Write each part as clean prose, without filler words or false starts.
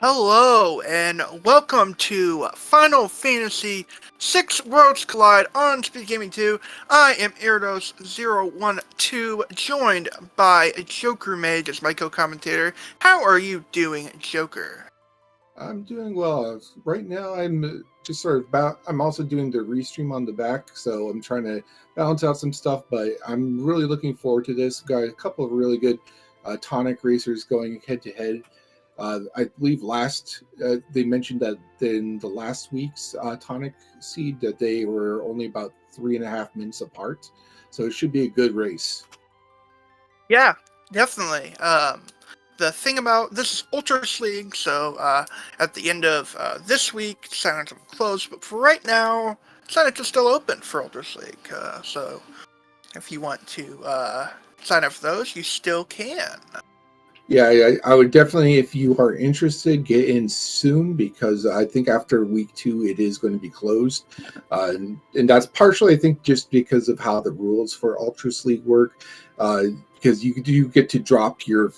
Hello and welcome to Final Fantasy VI Worlds Collide on SpeedGaming 2. I am Erdos012, joined by Joker Mage as my co-commentator. How are you doing, Joker? I'm doing well. Right now, I'm just I'm also doing the restream on the back, so I'm trying to balance out some stuff. But I'm really looking forward to this. Got a couple of really good tonic racers going head to head. I believe they mentioned that in the last week's tonic seed that they were only about 3.5 minutes apart, so it should be a good race. Yeah, definitely. The thing about this is Ultras League, so at the end of this week, sign-ups will close. But for right now, sign-ups are still open for Ultras League. So if you want to sign up for those, you still can. Yeah, I would definitely, if you are interested, get in soon because I think after week 2 it is going to be closed, and that's partially I think just because of how the rules for Ultras League work, because you do get to drop your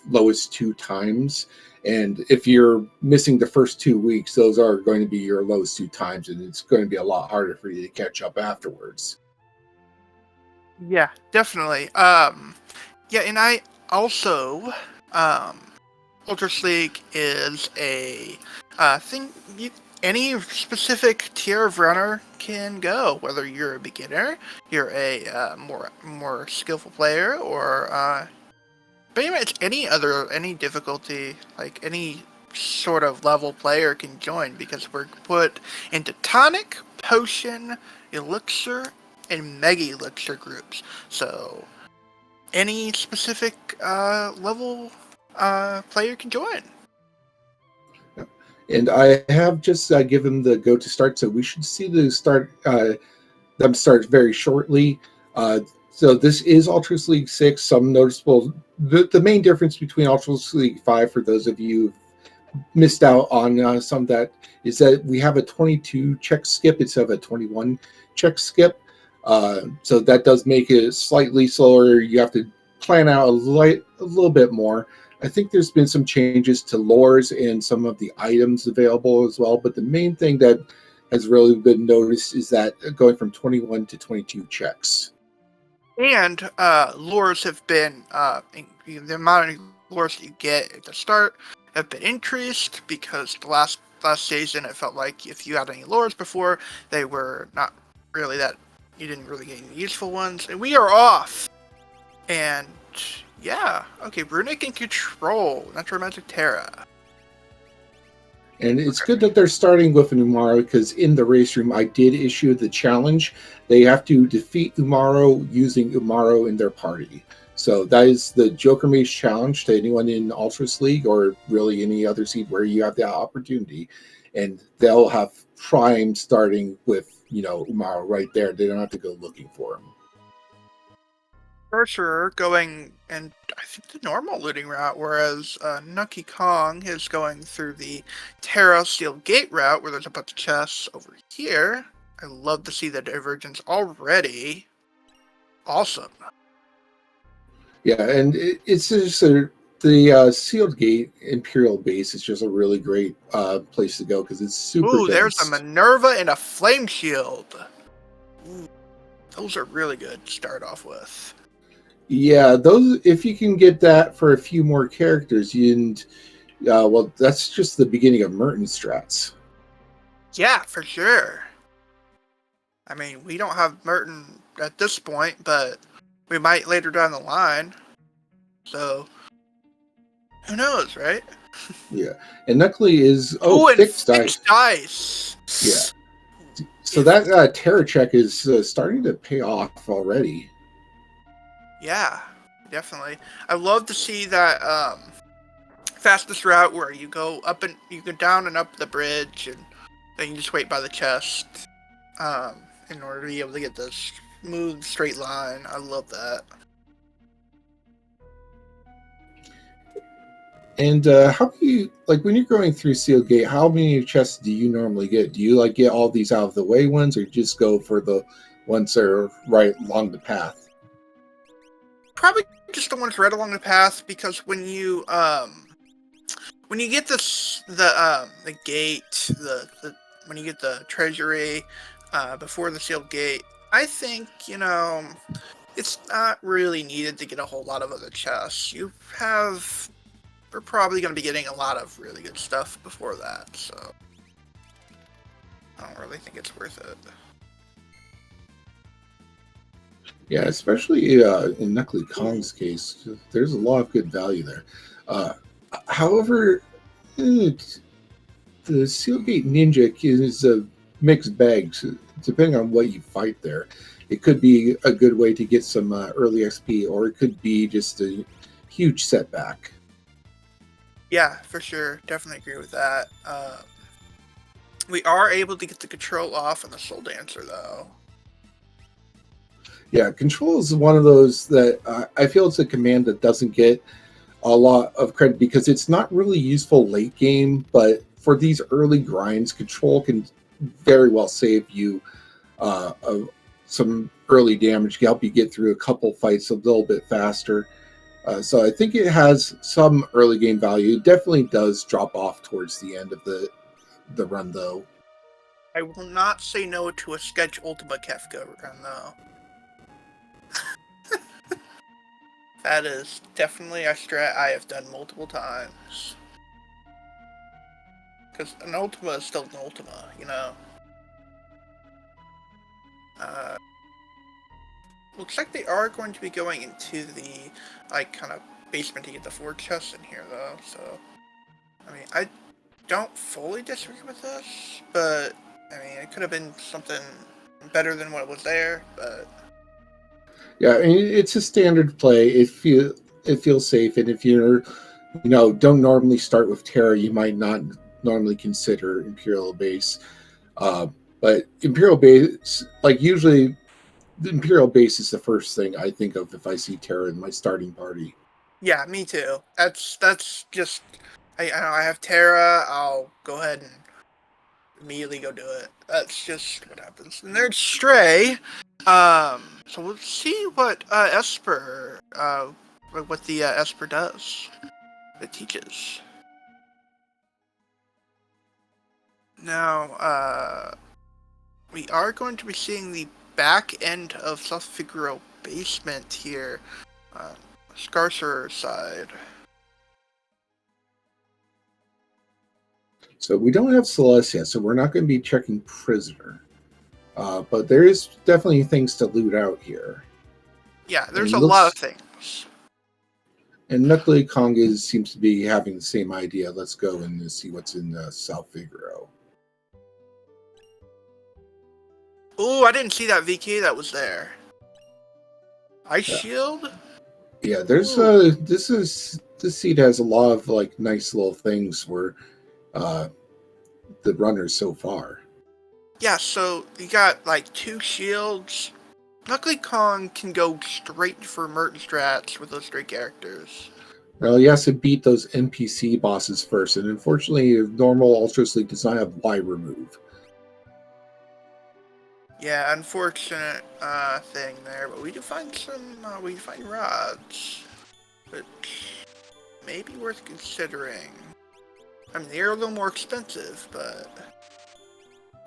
lowest 2 times, and if you're missing the first 2 weeks, those are going to be your lowest 2 times, and it's going to be a lot harder for you to catch up afterwards. Yeah, definitely. Yeah, and I also, um, Ultras League is a thing. Any specific tier of runner can go. Whether you're a beginner, you're a more skillful player, or pretty much any difficulty, like any sort of level player can join because we're put into tonic, potion, elixir, and mega elixir groups. So any specific level player can join. And I have just given the go to start, so we should see them start very shortly. So this is Ultras League 6. Some noticeable, the main difference between Ultras League 5, for those of you who've missed out on some of that, is that we have a 22 check skip instead of a 21 check skip. So that does make it slightly slower. You have to plan out a little bit more. I think there's been some changes to lores and some of the items available as well. But the main thing that has really been noticed is that going from 21 to 22 checks. And lures have been the amount of lures that you get at the start have been increased because the last season it felt like if you had any lures before, they were not really that, you didn't really get any useful ones, and we are off. And yeah, okay, Runic and Control, Natural Magic Terra. And it's good that they're starting with an Umaro because in the race room, I did issue the challenge. They have to defeat Umaro using Umaro in their party. So that is the Joker Mage challenge to anyone in Ultras League or really any other seed where you have that opportunity. And they'll have Prime starting with, Umaro right there. They don't have to go looking for him. Sorcerer going, and I think the normal looting route, whereas Nucky Kong is going through the Terra Steel Gate route, where there's a bunch of chests over here. I love to see the divergence already. Awesome. Yeah, and it's just the Sealed Gate Imperial base is just a really great place to go because it's super Ooh, dense. there's a Minerva and a Flame Shield. Ooh, those are really good to start off with. Yeah, those, if you can get that for a few more characters, well, that's just the beginning of Merton strats. Yeah, for sure. I mean, we don't have Merton at this point, but we might later down the line. So, who knows, right? Yeah, and Knuckly is fixed dice. dice. Yeah, so that Terror check is starting to pay off already. Yeah, definitely. I love to see that fastest route where you go down and up the bridge, and then you just wait by the chest in order to be able to get this smooth straight line. I love that. And how do you, when you're going through Sealed Gate, how many chests do you normally get? Do you get all these out of the way ones, or just go for the ones that are right along the path? Probably just the ones right along the path, because when you get this the gate, the when you get the treasury, before the sealed gate, I think, it's not really needed to get a whole lot of other chests. We're probably going to be getting a lot of really good stuff before that, so I don't really think it's worth it. Yeah, especially in Knuckly Kong's case, there's a lot of good value there. Uh, however, the Sealgate Ninja is a mixed bag. So depending on what you fight there, it could be a good way to get some early XP, or it could be just a huge setback. Yeah, for sure. Definitely agree with that. We are able to get the control off on the Soul Dancer, though. Yeah, control is one of those that I feel it's a command that doesn't get a lot of credit because it's not really useful late game, but for these early grinds, control can very well save you of some early damage, help you get through a couple fights a little bit faster. So I think it has some early game value. It definitely does drop off towards the end of the run, though. I will not say no to a Sketch Ultima Kefka run, though. That is definitely a strat I have done multiple times. Because an Ultima is still an Ultima, Uh, looks like they are going to be going into the, kind of basement to get the 4 chests in here, though, so... I mean, I don't fully disagree with this, but, I mean, it could have been something better than what was there, but... Yeah, I mean, it's a standard play. It feels safe, and if don't normally start with Terra, you might not normally consider Imperial Base. Uh, but Imperial Base, like usually, the Imperial Base is the first thing I think of if I see Terra in my starting party. Yeah, me too. That's just... I have Terra, I'll go ahead and immediately go do it. That's just what happens. And there's Stray. So we'll see what Esper, what the Esper does. It teaches. Now, we are going to be seeing the back end of South Figaro basement here, Scarcer side. So we don't have Celeste yet, so we're not going to be checking Prisoner. But there is definitely things to loot out here. Yeah, there's a lot of things. And Knuckly Kong seems to be having the same idea. Let's go and see what's in South Figaro. Oh, I didn't see that VK that was there. Ice Shield? Yeah, there's this seed has a lot of like nice little things where the runners so far. Yeah, so you got like 2 shields. Knuckly Kong can go straight for Merton strats with those 3 characters. Well, he has to beat those NPC bosses first, and unfortunately, normal Ultra League does not have Y remove. Yeah, unfortunate thing there, but we do find we do find rods, which may be worth considering. I mean, they're a little more expensive, but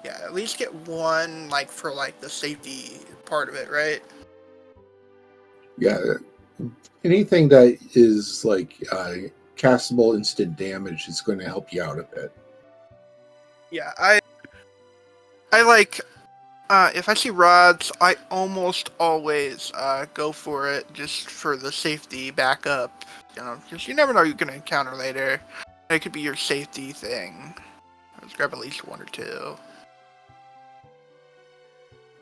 yeah, at least get one, for the safety part of it, right? Yeah, anything that is castable instant damage is going to help you out a bit. Yeah, I like, if I see rods, I almost always go for it just for the safety backup, because you never know you're going to encounter later. It could be your safety thing. Let's grab at least 1 or 2.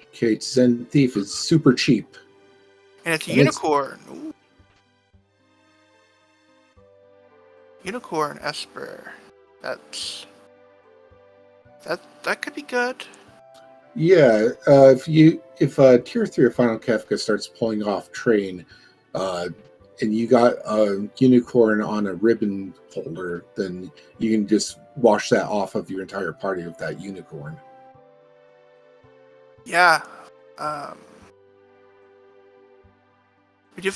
Okay, Zen Thief is super cheap. And it's a unicorn. Ooh. Unicorn Esper. That could be good. Yeah, if Tier 3 or Final Kefka starts pulling off train, and you got a unicorn on a ribbon holder, then you can just wash that off of your entire party with that unicorn. Yeah. We did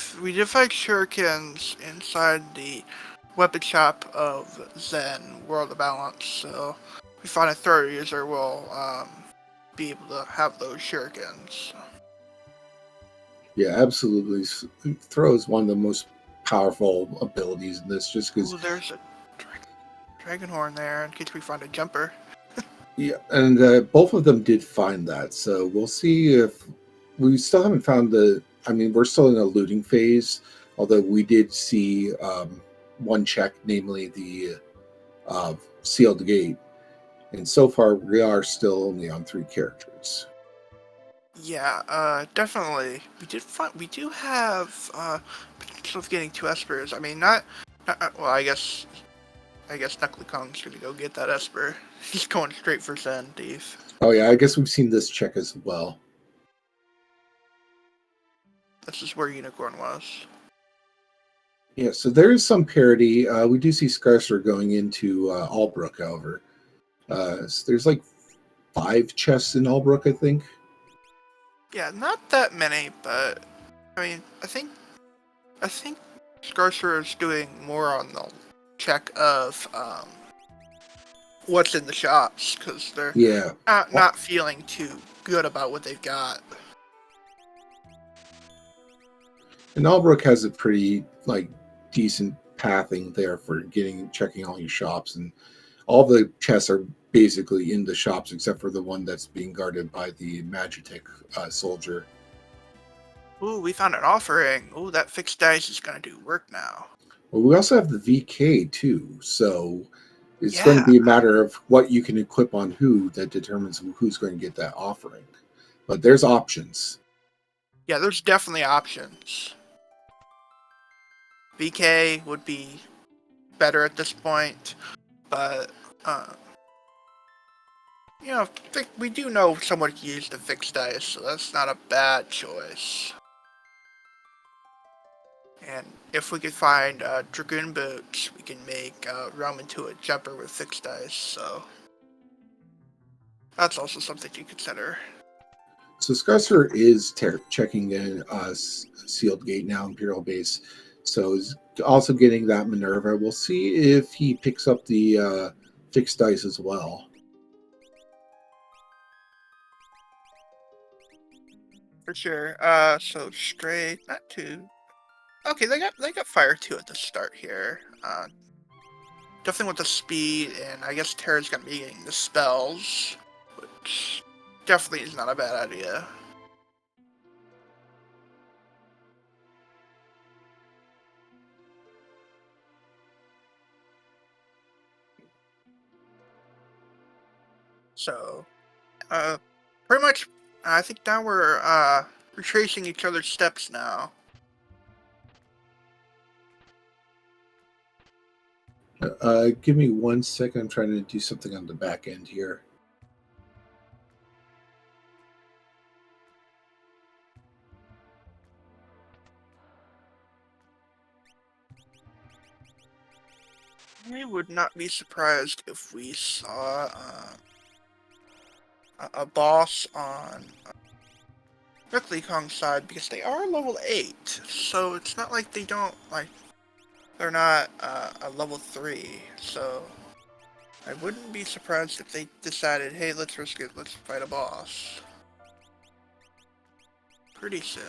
fight shurikens inside the weapon shop of Zen World of Balance. So we find a third user will be able to have those shurikens. Yeah, absolutely. Throw is one of the most powerful abilities in this, just because. Ooh, there's a dragon horn there in case we find a jumper. Yeah, and both of them did find that, so we'll see if we still haven't found the. I mean, we're still in a looting phase, although we did see one check, namely the sealed gate, and so far we are still only on 3 characters. Yeah, definitely. We do have potential of getting 2 espers. I mean, not well. I guess Knuckly Kong's gonna go get that esper. He's going straight for Zen Thief. Oh yeah, I guess we've seen this check as well. This is where Unicorn was. Yeah, so there is some parity. We do see Scarcer going into Albrook, however. So there's like 5 chests in Albrook, I think. Yeah, not that many, but I mean, I think Scarcer is doing more on the check of what's in the shops because they're Yeah. not feeling too good about what they've got. And Albrook has a pretty like decent pathing there for checking all your shops, and all the chests are basically in the shops except for the one that's being guarded by the Magitek soldier. Ooh, we found an offering. Ooh, that fixed dice is gonna do work now. Well, we also have the VK too, so it's going to Yeah, be a matter of what you can equip on who that determines who's going to get that offering. But there's options. yeah, there's definitely options. VK would be better at this point, but we do know someone can use the fixed dice, so that's not a bad choice. And if we could find Dragoon Boots, we can make Realm into a jumper with fixed dice, so that's also something to consider. So Scarcer is checking in sealed gate now, Imperial base. So he's also getting that Minerva. We'll see if he picks up the fixed dice as well. For sure. So straight, not two. Okay, they got fire 2 at the start here. Definitely with the speed, and I guess Terra's gonna be getting the spells, which definitely is not a bad idea. So, pretty much, I think now we're retracing each other's steps now. Give me 1 second. I'm trying to do something on the back end here. I would not be surprised if we saw a boss on Ripley Kong's side because they are level 8, so it's not like they don't like they're not a level 3. So I wouldn't be surprised if they decided, hey, let's risk it, let's fight a boss pretty soon.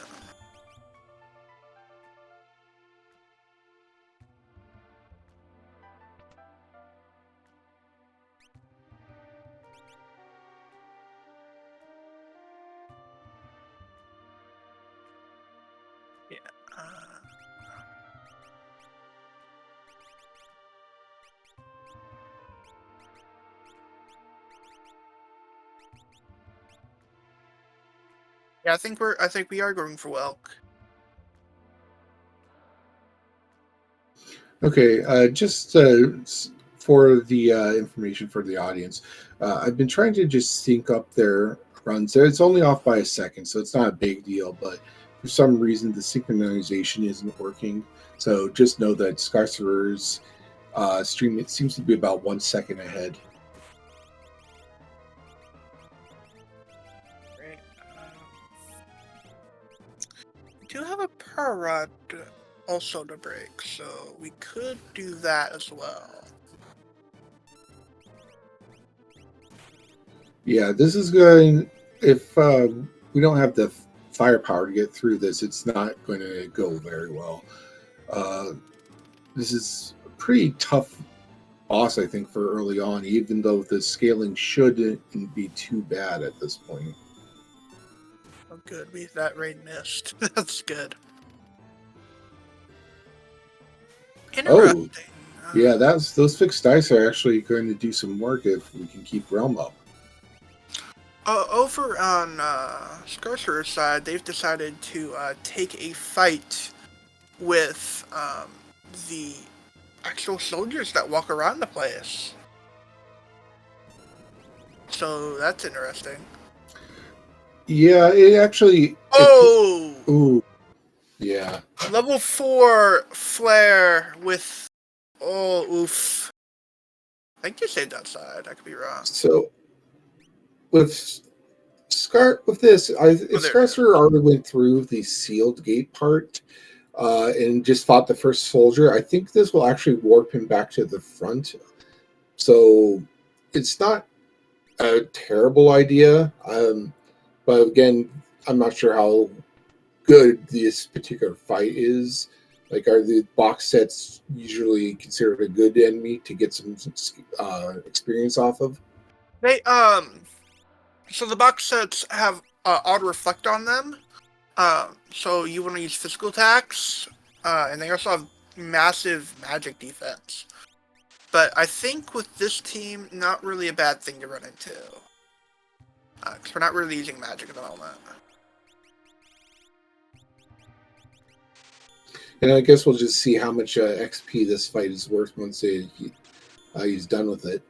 Yeah. Yeah, I think we are going for Welk. Okay, just for the information for the audience, I've been trying to just sync up their runs. It's only off by a second, so it's not a big deal. But for some reason, the synchronization isn't working. So just know that Scarcerer's stream it seems to be about 1 second ahead. Right. We do have a Parrot. also to break, so we could do that as well. Yeah, this is going. If we don't have the firepower to get through this, it's not going to go very well. Uh, this is a pretty tough boss, I think, for early on, even though the scaling shouldn't be too bad at this point. Oh, good. That raid missed. That's good. Oh, Interesting. yeah, that's those fixed dice are actually going to do some work if we can keep Realm up. Over on Scarcer's side, they've decided to take a fight with the actual soldiers that walk around the place. So that's interesting. Yeah, it actually. Oh! Ooh, yeah. Level 4 flare with. Oh, oof. I think you saved outside. I could be wrong. So with with this, if There we go. Scarcer already went through the sealed gate part and just fought the first soldier, I think this will actually warp him back to the front. So it's not a terrible idea. But again, I'm not sure how good this particular fight is. Like, are the box sets usually considered a good enemy to get some experience off of? They, so the box sets have auto reflect on them. So you want to use physical attacks, and they also have massive magic defense. But I think with this team, not really a bad thing to run into. Because we're not really using magic at the moment. And I guess we'll just see how much XP this fight is worth once he's done with it.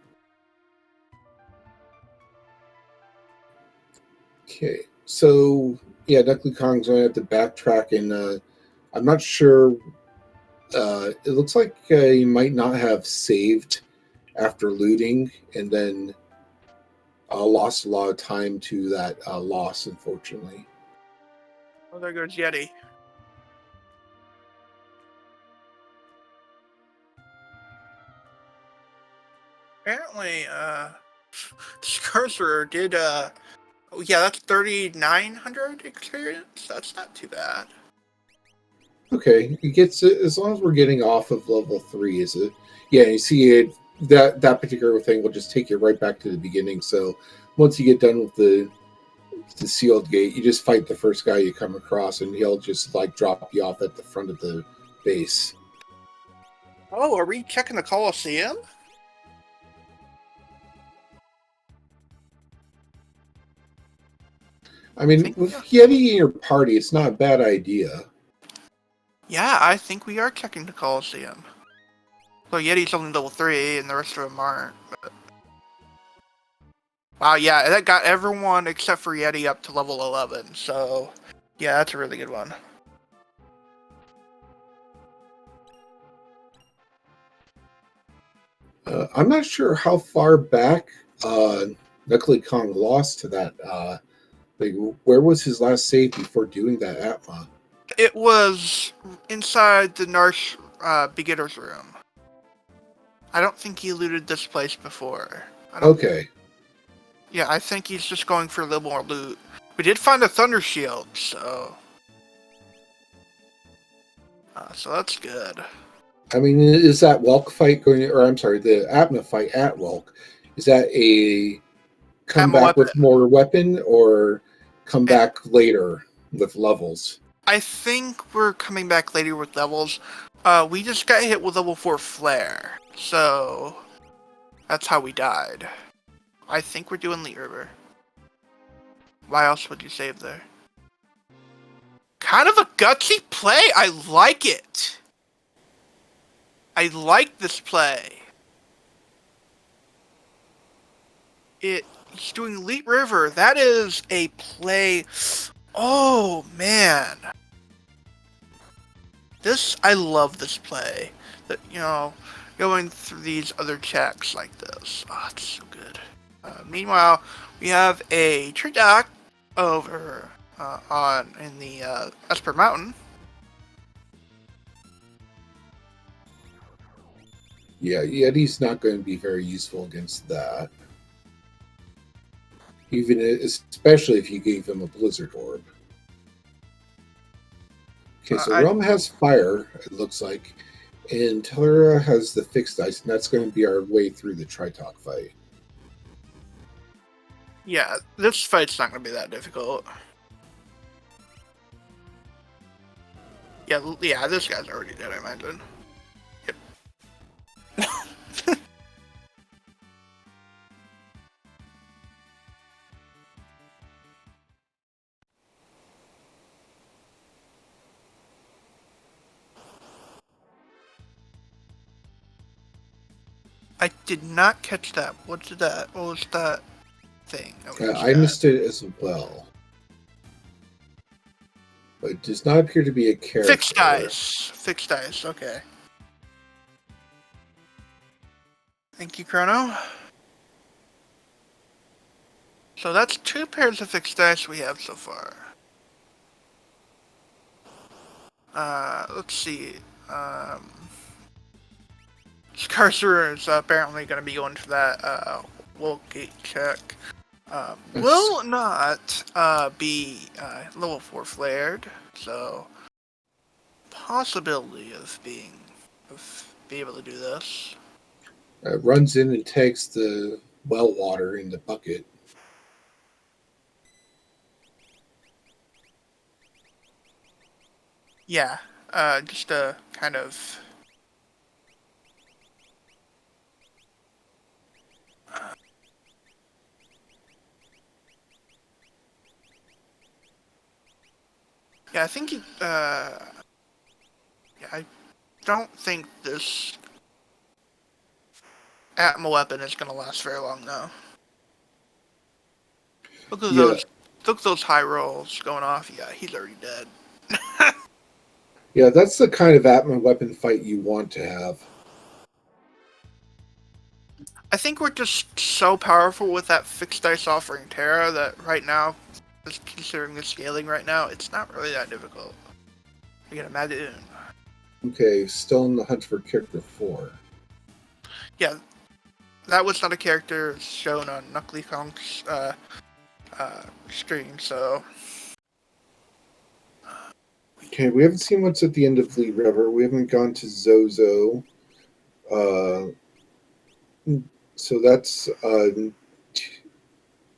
Okay, so yeah, Knuckly Kong's going to have to backtrack, and I'm not sure. It looks like he might not have saved after looting, and then lost a lot of time to that loss, unfortunately. Oh, there goes Yeti. Apparently, Scarcer did, oh yeah, that's 3,900 experience. That's not too bad. Okay, it gets it as long as we're getting off of level 3. Is it? Yeah, you see it. That particular thing will just take you right back to the beginning. So once you get done with the sealed gate, you just fight the first guy you come across, and he'll just like drop you off at the front of the base. Oh, are we checking the Coliseum? I mean, with Yeti in your party, it's not a bad idea. Yeah, I think we are checking the Coliseum. So Yeti's only level 3, and the rest of them aren't. But... Wow, yeah, that got everyone except for Yeti up to level 11. So, yeah, that's a really good one. I'm not sure how far back Knuckly Kong lost to that. Like, where was his last save before doing that Atma? It was inside the Narsh beginner's room. I don't think he looted this place before. Okay. Yeah, I think he's just going for a little more loot. We did find a Thunder Shield, so... so that's good. I mean, is that Welk fight going, or I'm sorry, the Atma fight at Welk, is that a come back with more weapon or come back later with levels? I think we're coming back later with levels. We just got hit with level 4 flare, so that's how we died. I think we're doing Leet River. Why else would you save there? Kind of a gutsy play. I like it. I like this play. He's doing Leet River. That is a play. Oh man. I love this play. That, going through these other checks like this. Oh, it's so good. Meanwhile, we have a tree dock over in the Esper Mountain. Yeah, Yeti's not going to be very useful against that. Especially if you gave him a Blizzard Orb. Okay, so I Realm has fire, it looks like, and Tellura has the fixed ice, and that's going to be our way through the Tritalk fight. Yeah, this fight's not going to be that difficult. Yeah, this guy's already dead, I imagine. Yep. I did not catch that. What was that thing? I missed it as well. But it does not appear to be a character. Fixed dice. Fixed dice, okay. Thank you, Chrono. So that's 2 pairs of fixed dice we have so far. Let's see. Scarcer is apparently going to be going for that Wolf Gate check. Will not be level 4 flared, so possibility of being able to do this. Runs in and takes the well water in the bucket. Yeah, just a kind of. Yeah, I think he. Yeah, I don't think this Atma weapon is going to last very long, though. Look at those high rolls going off. Yeah, he's already dead. Yeah, that's the kind of Atma weapon fight you want to have. I think we're just so powerful with that fixed dice offering Terra that right now, just considering the scaling right now, it's not really that difficult. You can imagine. Okay, still in the hunt for character 4. Yeah, that was not a character shown on Knuckly Konk's stream, so. Okay, we haven't seen what's at the end of Lee River. We haven't gone to Zozo. So that's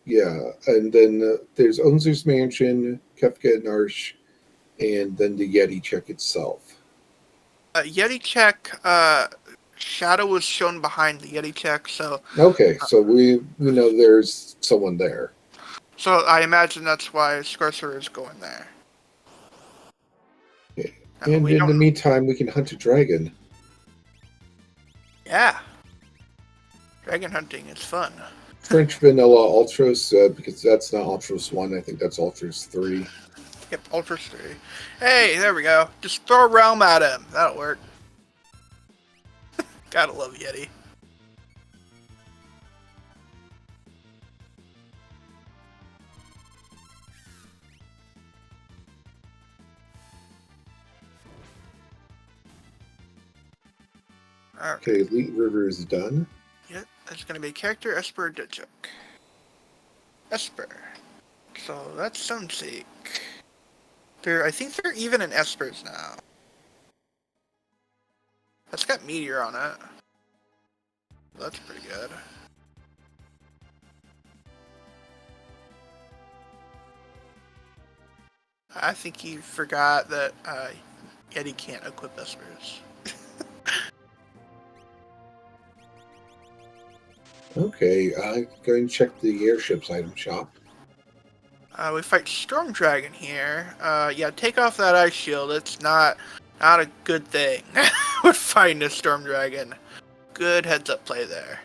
yeah, and then there's Onzer's Mansion, Kefka and Arsh, and then the Yeti check itself. Yeti check, Shadow was shown behind the Yeti check, so. Okay, so we know there's someone there. So I imagine that's why Scarcer is going there. Okay. And in the meantime, we can hunt a dragon. Yeah. Dragon hunting is fun. French Vanilla Ultros, because that's not Ultros 1, I think that's Ultros 3. Yep, Ultros 3. Hey, there we go. Just throw a realm at him. That'll work. Gotta love Yeti. Okay, Elite River is done. Yep, it's gonna be character Esper Dichuk. Esper. So that's Sunseek. I think they're even in Espers now. That's got Meteor on it. That's pretty good. I think he forgot that Yeti can't equip Espers. Okay, I'm going to check the airships item shop. We fight Storm Dragon here. Yeah, take off that ice shield. It's not a good thing. We're fighting a Storm Dragon. Good heads up play there.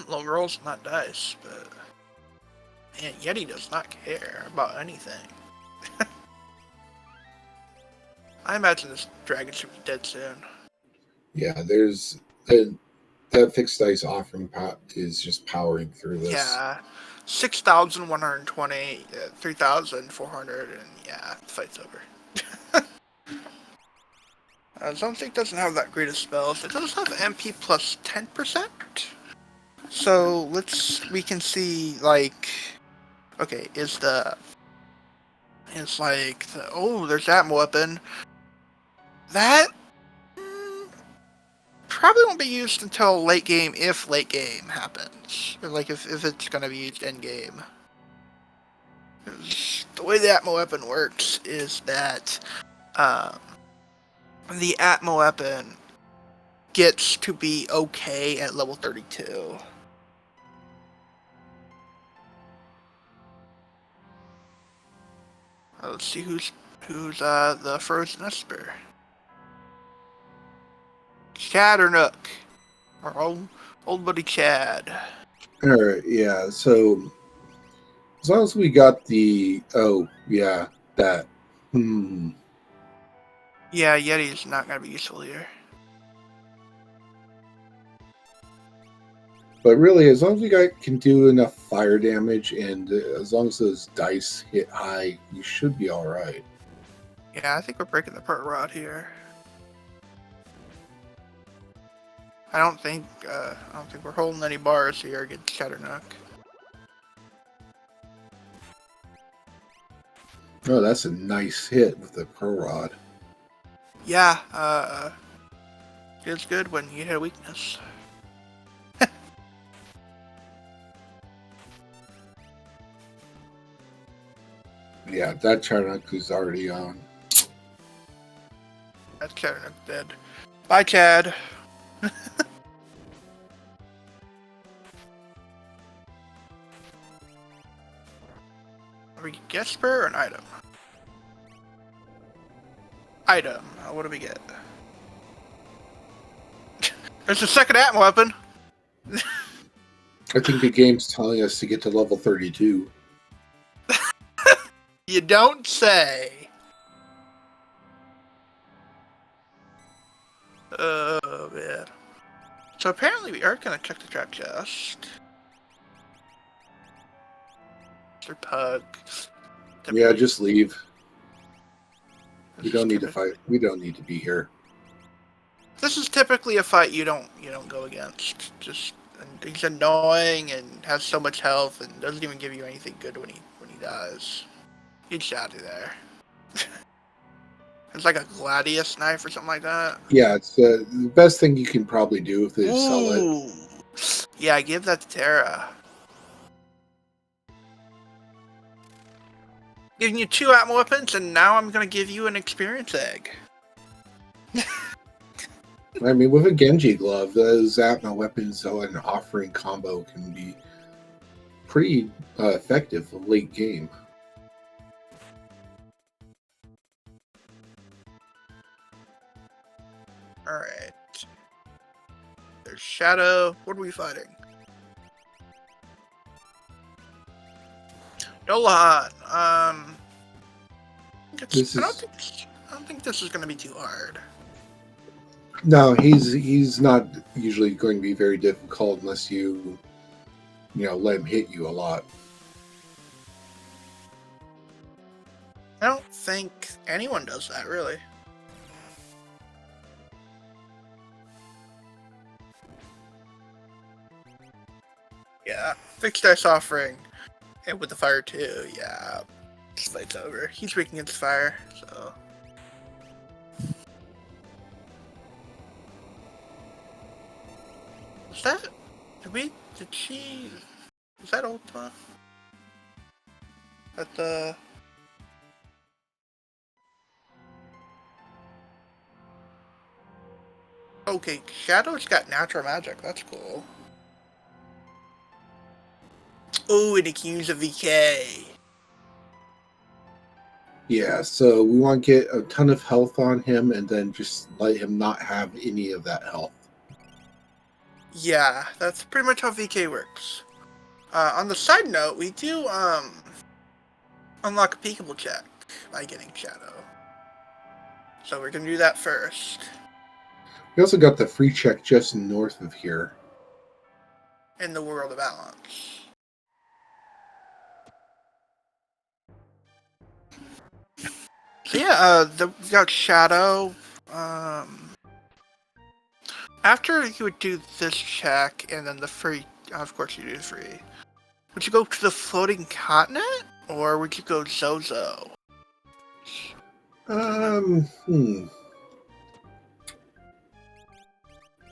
Low rolls, not dice, but man, Yeti does not care about anything. I imagine this dragon should be dead soon. Yeah, there's that fixed dice offering pot is just powering through this. Yeah, 6,120, 3,400, and yeah, the fight's over. Zonesync doesn't have that great of spells. It does have MP plus 10%. So we can see, like, okay, there's that weapon. That probably won't be used until late game, if late game happens. Or like if it's gonna be used end game. The way the Atmo weapon works is that the Atmo weapon gets to be okay at level 32. Let's see who's the Frozen Esper. Chad or Nook? Our old buddy Chad. Alright, yeah, so as long as we got the that. Yeah, Yeti's not gonna be useful here. But really, as long as we can do enough fire damage, and as long as those dice hit high, you should be all right. Yeah, I think we're breaking the per rod here. I don't think we're holding any bars here against Chatternook. Oh, that's a nice hit with the pro rod. Yeah, feels good when you hit a weakness. Yeah, that Chatternook is already on. That's Chatternook dead. Bye, Chad. Are we get spur or an item? Item. What do we get? There's a second Atmo weapon. I think the game's telling us to get to level 32. You don't say. Oh man. So apparently we are gonna check the trap chest. Mr. Pug. Yeah, just leave. We don't need to fight. We don't need to be here. This is typically a fight you don't go against. Just he's annoying and has so much health and doesn't even give you anything good when he dies. He'd shot you there. It's like a gladius knife or something like that. Yeah, it's the best thing you can probably do is sell it. Yeah, give that to Terra. Giving you 2 Atmo weapons, and now I'm gonna give you an experience egg. I mean, with a Genji glove, those Atmo weapons and offering combo can be pretty effective late game. Alright. There's Shadow. What are we fighting? Dolan. I don't think this is gonna be too hard. No, he's not usually going to be very difficult unless you let him hit you a lot. I don't think anyone does that, really. Yeah, fixed dice offering. And with the fire too, yeah. This fight's over. He's weak against fire, so. Was that? Was that Ultima? At the. Okay, Shadow's got natural magic. That's cool. Oh, and he can use a VK. Yeah, so we want to get a ton of health on him and then just let him not have any of that health. Yeah, that's pretty much how VK works. On the side note, we do unlock a peekable check by getting Shadow. So we're gonna do that first. We also got the free check just north of here. In the World of Balance. So yeah, we got Shadow. After you would do this check and then the free, of course you do the free. Would you go to the floating continent or would you go Zozo? Hmm.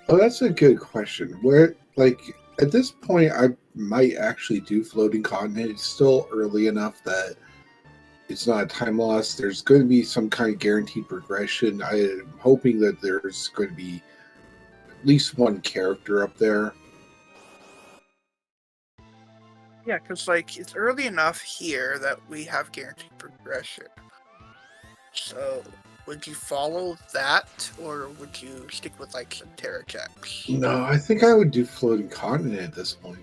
Oh, that's a good question. Where, like, at this point, I might actually do floating continent. It's still early enough that it's not a time loss. There's going to be some kind of guaranteed progression. I am hoping that there's going to be at least one character up there. Yeah, because like it's early enough here that we have guaranteed progression. So would you follow that or would you stick with like some Terra checks? No, I think I would do floating continent at this point.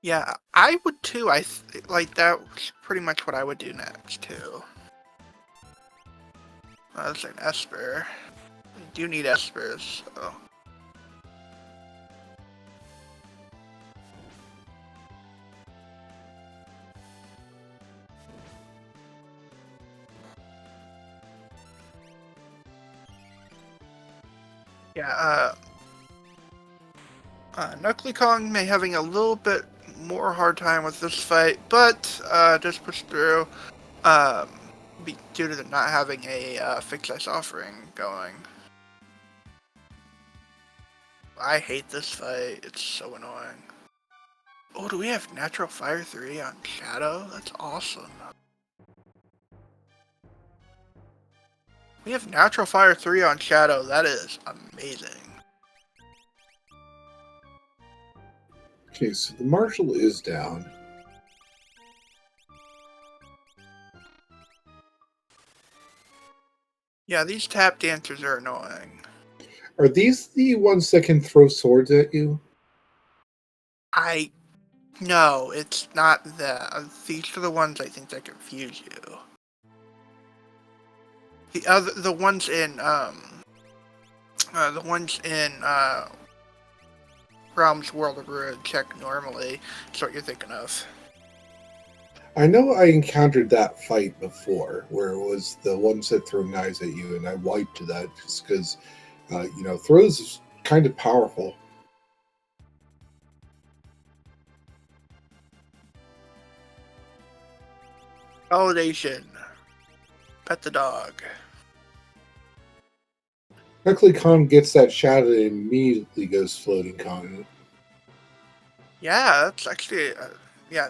Yeah, I would too. Like that was pretty much what I would do next too. That's an Esper. You do need Espers, so. Yeah, Knuckly Kong may having a little bit more hard time with this fight, but just push through. Um, due to not having a fixed ice offering going. I hate this fight. It's so annoying. Oh, do we have Natural Fire 3 on Shadow? That's awesome. We have Natural Fire 3 on Shadow. That is amazing. Okay, so the Marshal is down. Yeah, these tap dancers are annoying. Are these the ones that can throw swords at you? No, it's not that. These are the ones I think that confuse you. The ones in Realm's World of Ruin check normally. That's what you're thinking of. I know I encountered that fight before, where it was the ones that throw knives at you, and I wiped that just because, throws is kind of powerful. Validation. Pet the dog. Luckily, Khan gets that shot and immediately goes floating continent. Yeah, that's actually yeah.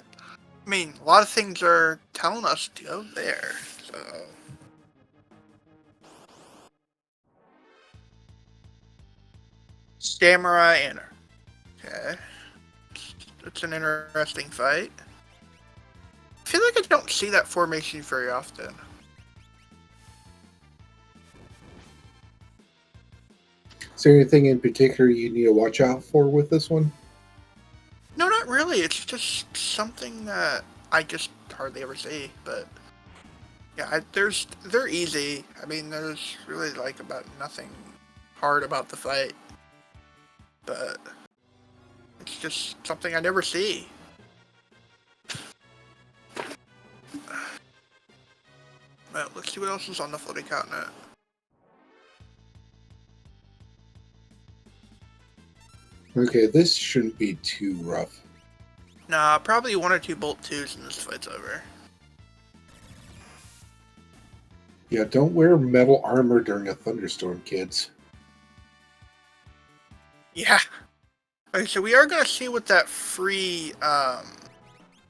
I mean, a lot of things are telling us to go there. So Samurai Inner. Okay, it's an interesting fight. I feel like I don't see that formation very often. Is there anything in particular you need to watch out for with this one? No, not really. It's just something that I just hardly ever see. But yeah, they're easy. I mean, there's really like about nothing hard about the fight. But it's just something I never see. Well, let's see what else is on the floating continent. Okay, this shouldn't be too rough. Nah, probably 1 or 2 Bolt 2s and this fight's over. Yeah, don't wear metal armor during a thunderstorm, kids. Yeah. Okay, so we are gonna see what that free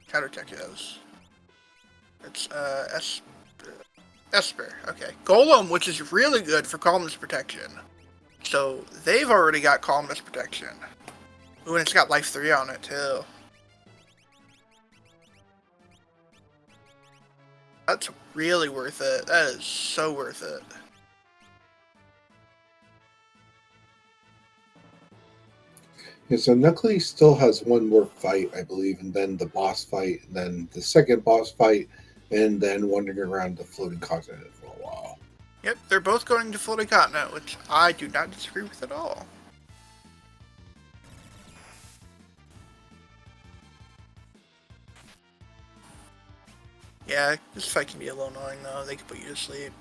counterattack is. It's Esper. Okay. Golem, which is really good for columnist protection. So they've already got columnist protection. Ooh, and it's got life 3 on it too. That's really worth it. That is so worth it. Yeah, so Knuckly still has one more fight, I believe, and then the boss fight, and then the second boss fight, and then wandering around the floating continent for a while. Yep, they're both going to floating continent, which I do not disagree with at all. Yeah, this fight can be a little annoying though. They can put you to sleep.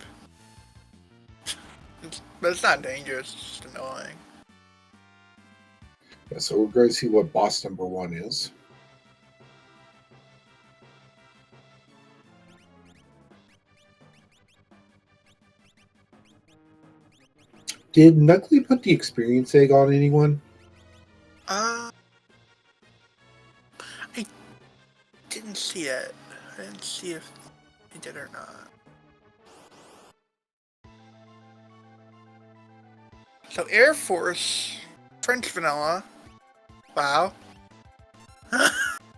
But it's not dangerous, it's just annoying. Yeah, so we're going to see what boss number 1 is. Did Nutley put the experience egg on anyone? I didn't see it. I didn't see if he did or not. So Air Force, French vanilla. Wow.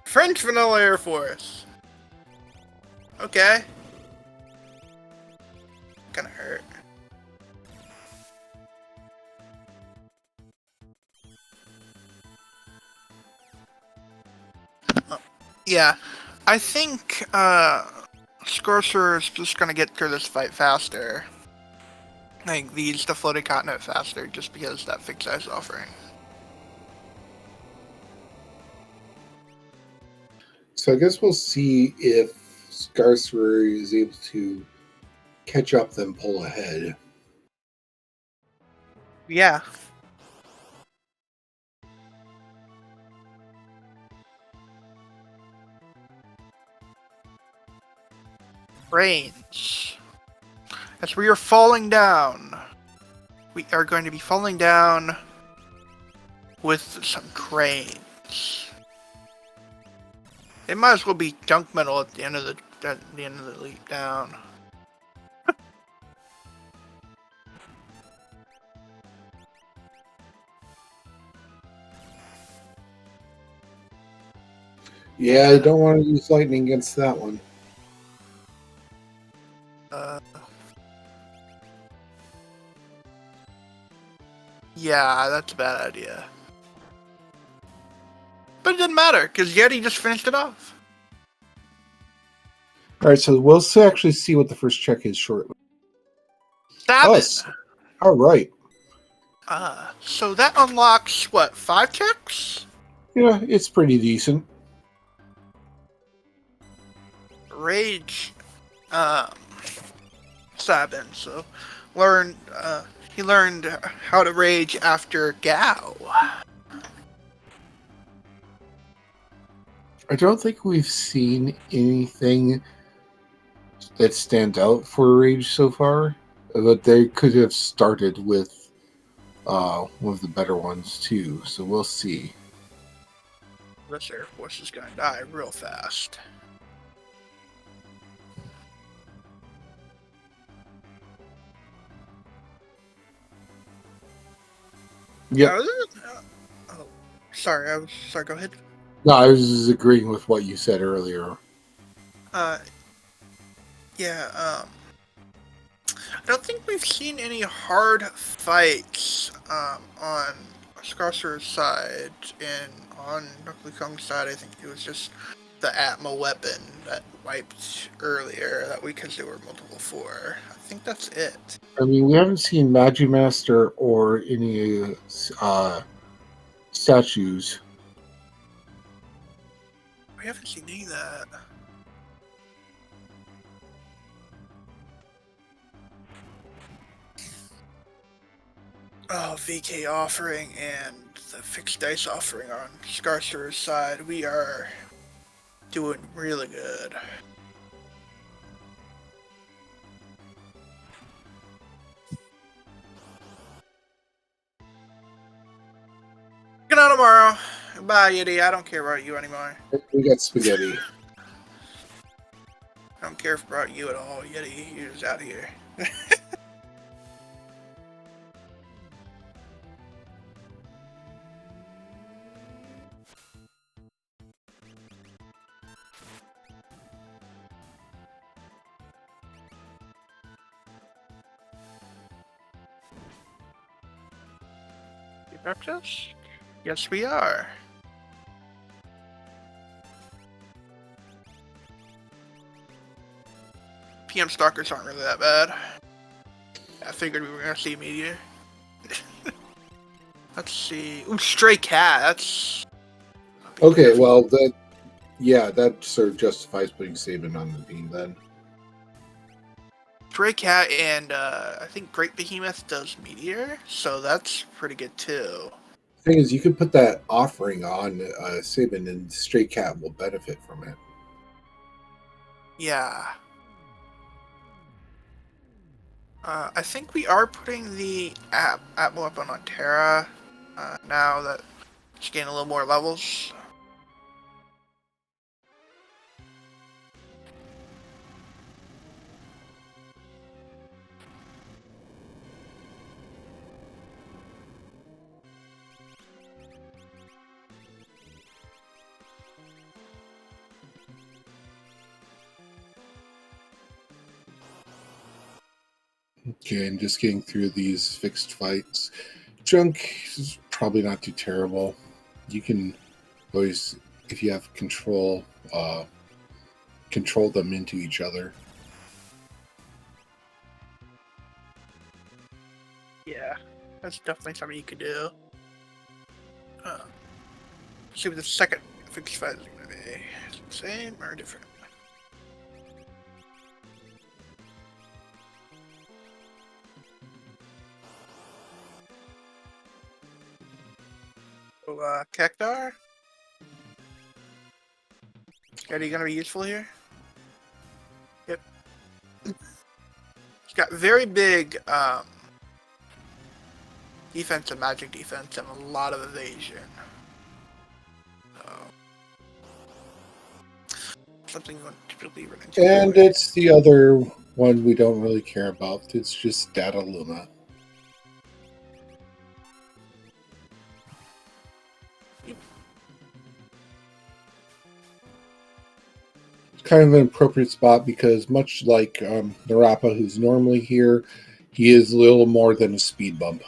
French vanilla Air Force. Okay. Gonna hurt. Oh, yeah. I think Scorcher is just gonna get through this fight faster. Like these the floating continent faster just because that fixed ice offering. So I guess we'll see if Scarcer is able to catch up, then pull ahead. Yeah. Range. As we are falling down. We are going to be falling down with some cranes. It might as well be junk metal at the end of the leap down. Yeah, I don't want to use lightning against that one. Yeah, that's a bad idea. But it didn't matter, because Yeti just finished it off. All right, so we'll actually see what the first check is shortly. Stab Us. it! All right. So that unlocks, what, 5 checks? Yeah, it's pretty decent. Rage, Sabin, so he learned how to rage after Gao. I don't think we've seen anything that stands out for Rage so far, but they could have started with one of the better ones too. So we'll see. This Air Force is gonna die real fast. Yeah. Oh, sorry. Sorry. Go ahead. No, I was just agreeing with what you said earlier. Yeah. I don't think we've seen any hard fights on Scarcer's side, and on Knuckly Kong's side, I think it was just the Atma weapon that wiped earlier that because there were multiple for. I think that's it. I mean, we haven't seen Magimaster or any statues. We haven't seen any of that. Oh, VK offering and the fixed dice offering on Scarcer's side, we are doing really good. Good night tomorrow. Bye, Yeti. I don't care about you anymore. We got spaghetti. I don't care about you at all, Yeti. You're just out of here. You breakfast? Yes, we are. PM Stalkers aren't really that bad. I figured we were gonna see Meteor. Let's see. Ooh, Stray Cat. That's Okay, well, Yeah, that sort of justifies putting Sabin on the team then. Stray Cat and I think Great Behemoth does Meteor, so that's pretty good too. Thing is, you could put that offering on Sabin, and Stray Cat will benefit from it. Yeah. I think we are putting the Atmo weapon on Terra now that it's getting a little more levels. Okay, and just getting through these fixed fights. Junk is probably not too terrible. You can always, if you have control, control them into each other. Yeah, that's definitely something you could do. See what the second fixed fight is going to be. Is it the same or different? So, Cactar? Are you going to be useful here? Yep. He's got very big defense and magic defense and a lot of evasion. So, something you want to typically run into. And it's the other one we don't really care about. It's just Data Luma. Kind of an appropriate spot because much like Narapa, who's normally here, he is little more than a speed bump.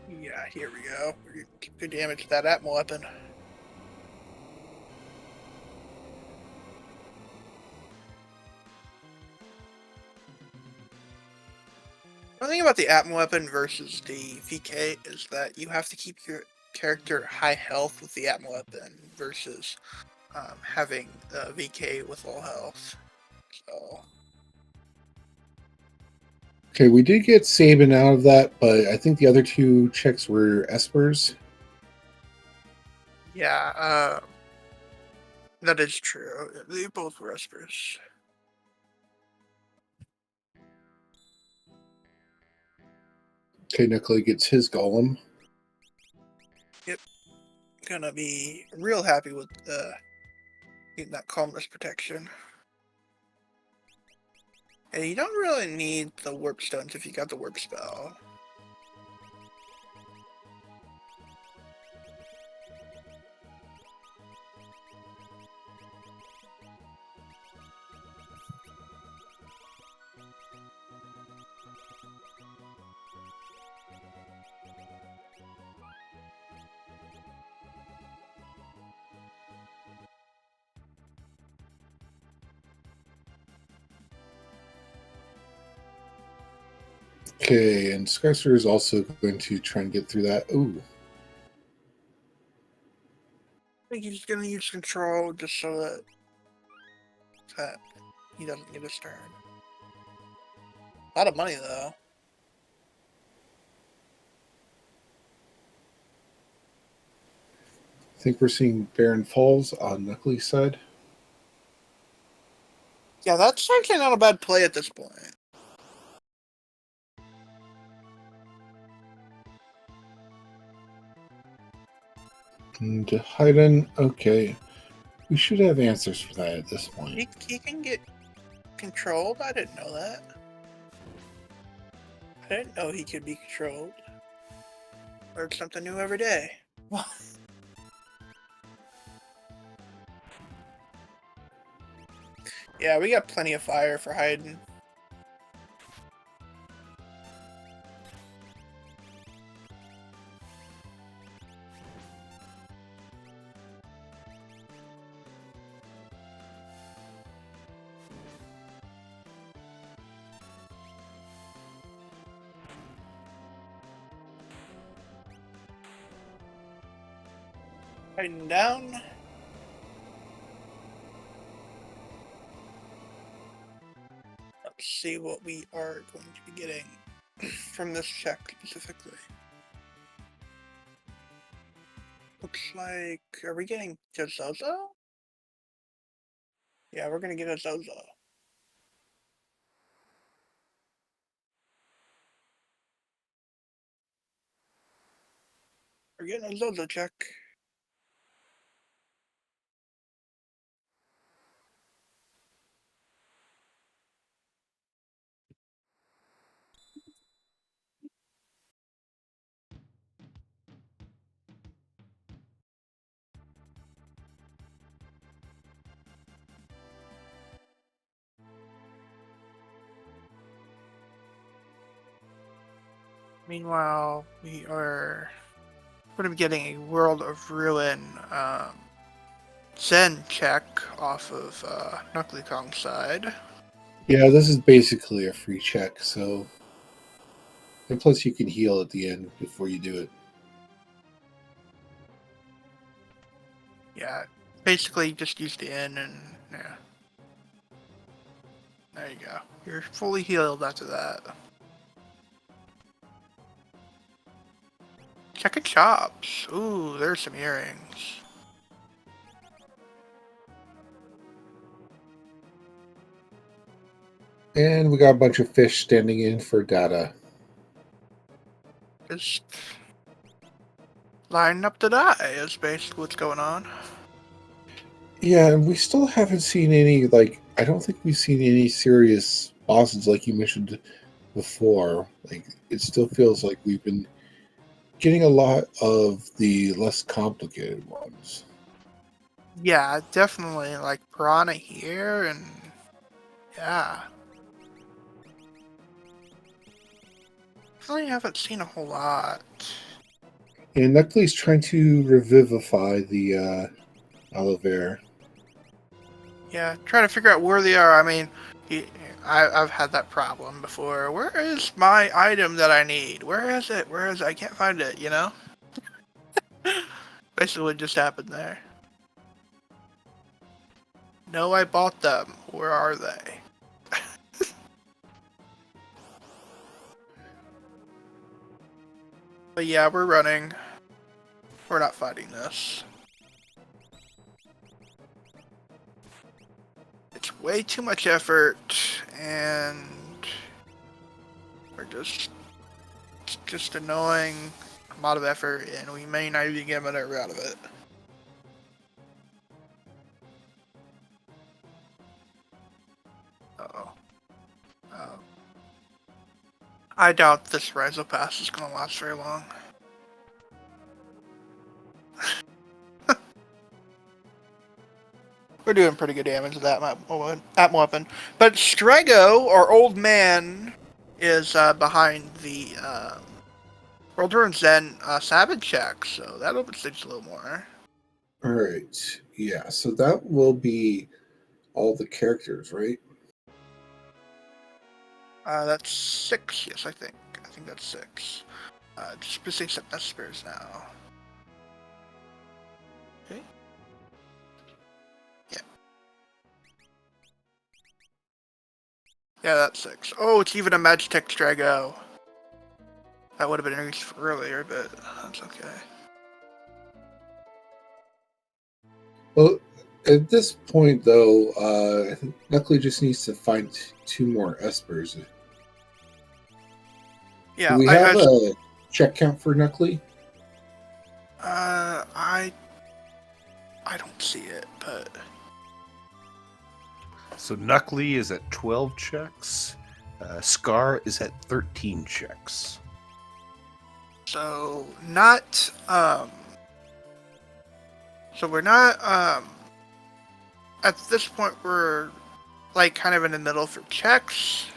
Yeah, here we go. Good damage to that Atmo weapon. One thing about the Atmo weapon versus the VK is that you have to keep your character high health with the Atmo weapon versus having VK with low health. So Okay, we did get Sabin out of that, but I think the other two checks were Espers. yeah, that is true. They both were Espers. Okay, Nucley gets his golem. Yep, gonna be real happy with getting that calmness protection. And you don't really need the warp stones if you got the warp spell. Okay, and Skyster is also going to try and get through that. Ooh. I think he's gonna use control just so that he doesn't get his turn. A lot of money though. I think we're seeing Baron Falls on Nucley's side. Yeah, that's actually not a bad play at this point. And Haydn, okay. We should have answers for that at this point. He can get controlled? I didn't know that. I didn't know he could be controlled. Learn something new every day. Yeah, we got plenty of fire for Haydn. Heading down. Let's see what we are going to be getting from this check specifically. Looks like, are we getting a Zozo? Yeah, we're gonna get a Zozo. We're getting a Zozo check. Meanwhile, we are going to be getting a World of Ruin Zen check off of Knuckly side. Yeah, this is basically a free check, so. And plus, you can heal at the end before you do it. Yeah, basically just use the N and yeah. There you go. You're fully healed after that. Check of chops. Ooh, there's some earrings. And we got a bunch of fish standing in for data. Just lining up to die is basically what's going on. Yeah, and we still haven't seen any, like, I don't think we've seen any serious bosses like you mentioned before. Like, it still feels like we've been getting a lot of the less complicated ones. Yeah, definitely like Piranha here and yeah. Really haven't seen a whole lot. And Knuckly's trying to revivify the aloe vera. Yeah, trying to figure out where they are. I mean, I've had that problem before. Where is my item that I need? Where is it? Where is it? I can't find it, you know? Basically what just happened there. No, I bought them. Where are they? But yeah, we're running. We're not fighting this. It's way too much effort, and we're just annoying. A lot of effort, and we may not even get another out of it. Uh-oh. Oh. I doubt this Rizo Pass is going to last very long. We're doing pretty good damage with that weapon. But Strego, our old man, is behind the World Ruin Zen Savage check, so that opens things a little more. All right. Yeah, so that will be all the characters, right? That's 6, yes, I think. I think that's 6. Just missing some Espers now. Okay. Yeah. Yeah, that's 6. Oh, it's even a Magitech Strago. That would have been released earlier, but that's okay. Well, at this point, though, Knuckly just needs to find 2 more espers. Yeah, Do we have a check count for Knuckly? I don't see it, but So Knuckly is at 12 checks. Scar is at 13 checks. so not so we're not at this point we're like kind of in the middle for checks.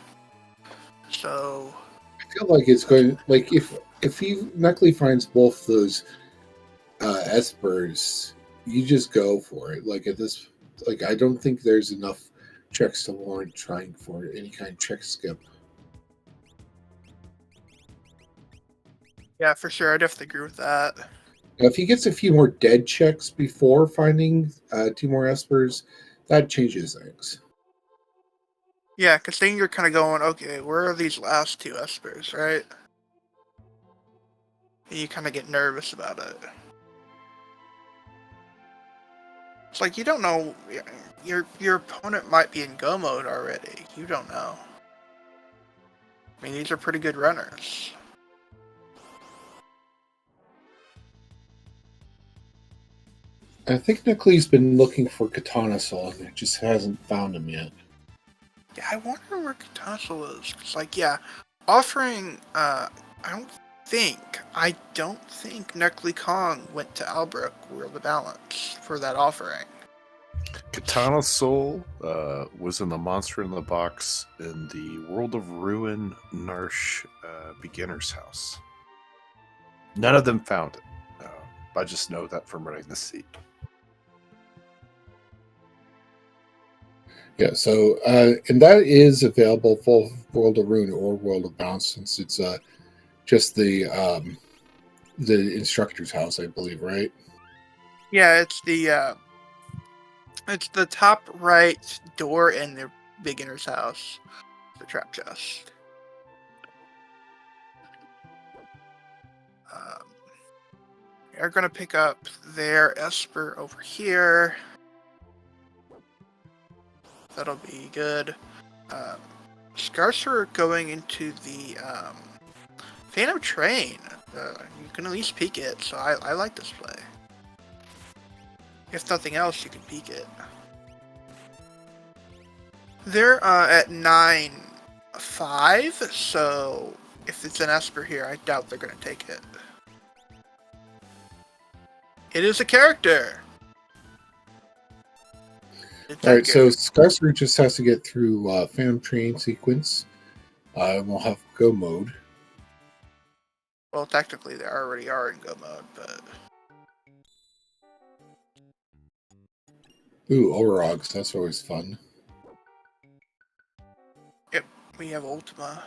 So I feel like it's going, like, if he Knuckly finds both those espers, you just go for it. Like, at this, like, I don't think there's enough checks to warrant trying for any kind of check skip. yeah, for sure, I definitely agree with that. Now, if he gets a few more dead checks before finding 2 more espers, that changes things. Yeah, because then you're kind of going, okay, where are these last 2 espers, right? And you kind of get nervous about it. It's like you don't know. Your opponent might be in go mode already. You don't know. I mean, these are pretty good runners. I think Nickley's been looking for Katana Soul and just hasn't found him yet. Yeah, I wonder where Katana is. It's like, yeah, offering. I don't think Neckley Kong went to Albrook World of Balance for that offering. Katana Soul was in the Monster in the Box in the World of Ruin Narsh Beginner's House. None of them found it. I just know that from running the seat. Yeah, so and that is available for World of Ruin or World of Bounce since it's just the instructor's house, I believe, right? Yeah, it's the top right door in the beginner's house. The trap chest. We're gonna pick up their Esper over here. That'll be good. Scars are going into the Phantom Train. You can at least peek it, so I like this play. If nothing else, you can peek it. They're at 9-5, so if it's an Esper here, I doubt they're going to take it. It is a character! Alright, so Scarcer just has to get through Phantom Train sequence. We'll have go mode. Well, technically they already are in go mode, but... Ooh, Orogs, that's always fun. Yep, we have Ultima.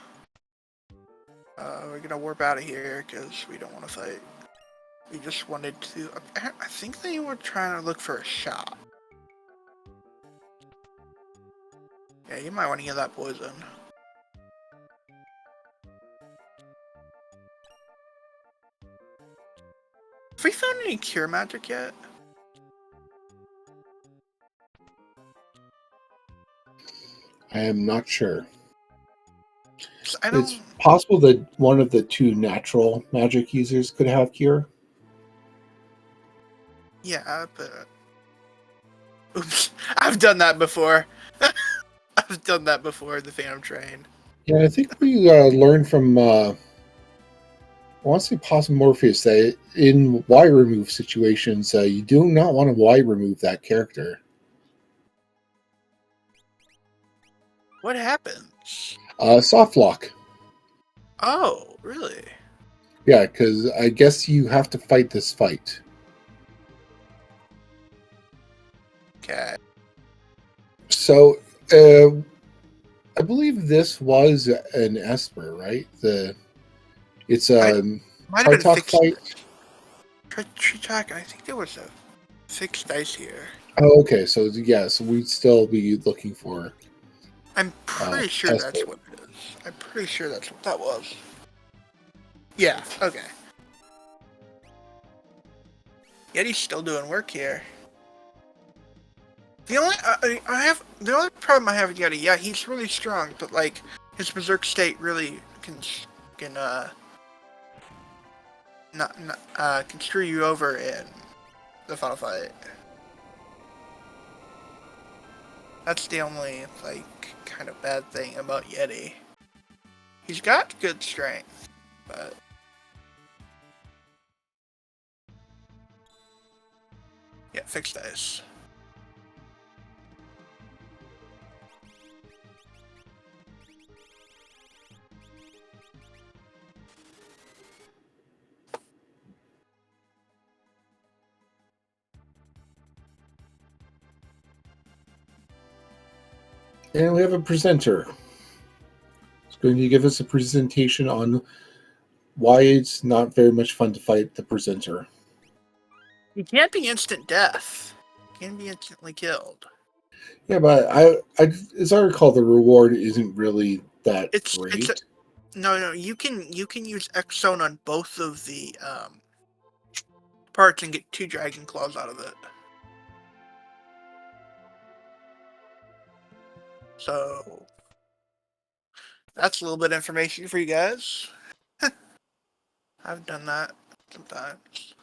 We're gonna warp out of here because we don't want to fight. We just wanted to... I think they were trying to look for a shot. Yeah, you might want to get that poison. Have we found any cure magic yet? I am not sure. It's possible that one of the 2 natural magic users could have cure. Yeah, but... Oops. I've done that before. I've done that before, the Phantom Train. Yeah, I think we learned from... I want to say Possum Morpheus that in Y remove situations, you do not want to Y remove that character. What happens? Soft lock. Oh, really? Yeah, because I guess you have to fight this fight. Okay. So, I believe this was an Esper, right? It's a might have been fixed. fight. Tritalk, I think there was a fixed dice here. Oh, okay. So yes, we'd still be looking for. I'm pretty sure Esper. that's what it is. I'm pretty sure that's what that was. Yeah. Okay. Yeti's still doing work here. The only the only problem I have with Yeti, yeah, he's really strong, but like his berserk state really can can screw you over in the final fight. That's the only like kind of bad thing about Yeti. He's got good strength, but yeah, fixed dice. And we have a presenter. It's going to give us a presentation on why it's not very much fun to fight the presenter. He can't be instant death. He can be instantly killed. Yeah, but as I recall, the reward isn't really that great. No. You can use X-Zone on both of the parts and get 2 Dragon Claws out of it. So that's a little bit of information for you guys. I've done that sometimes.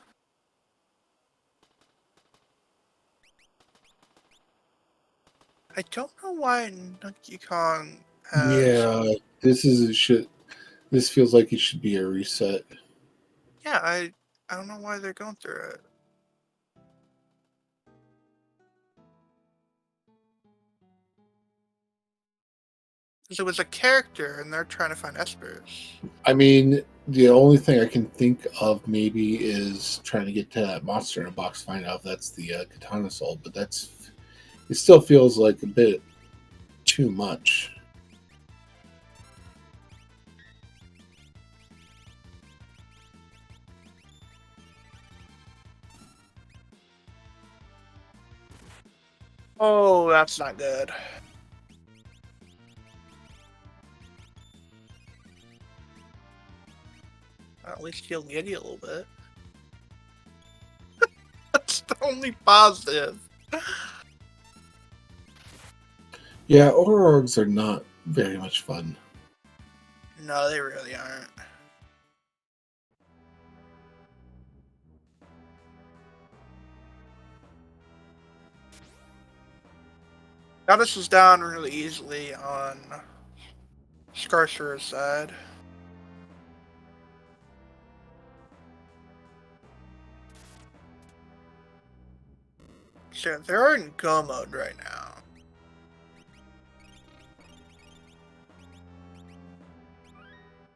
I don't know why Donkey Kong has... Yeah, this is a shit. This feels like it should be a reset. Yeah, I don't know why they're going through it. Because it was a character, and they're trying to find espers. I mean, the only thing I can think of maybe is trying to get to that monster in a box, find out if that's the Katana Soul, but it still feels like a bit too much. Oh, that's not good. At least he'll get you a little bit. That's the only positive. Yeah, Orgs are not very much fun. No, they really aren't. Goddess is down really easily on Scarcer's side. So they're in go mode right now.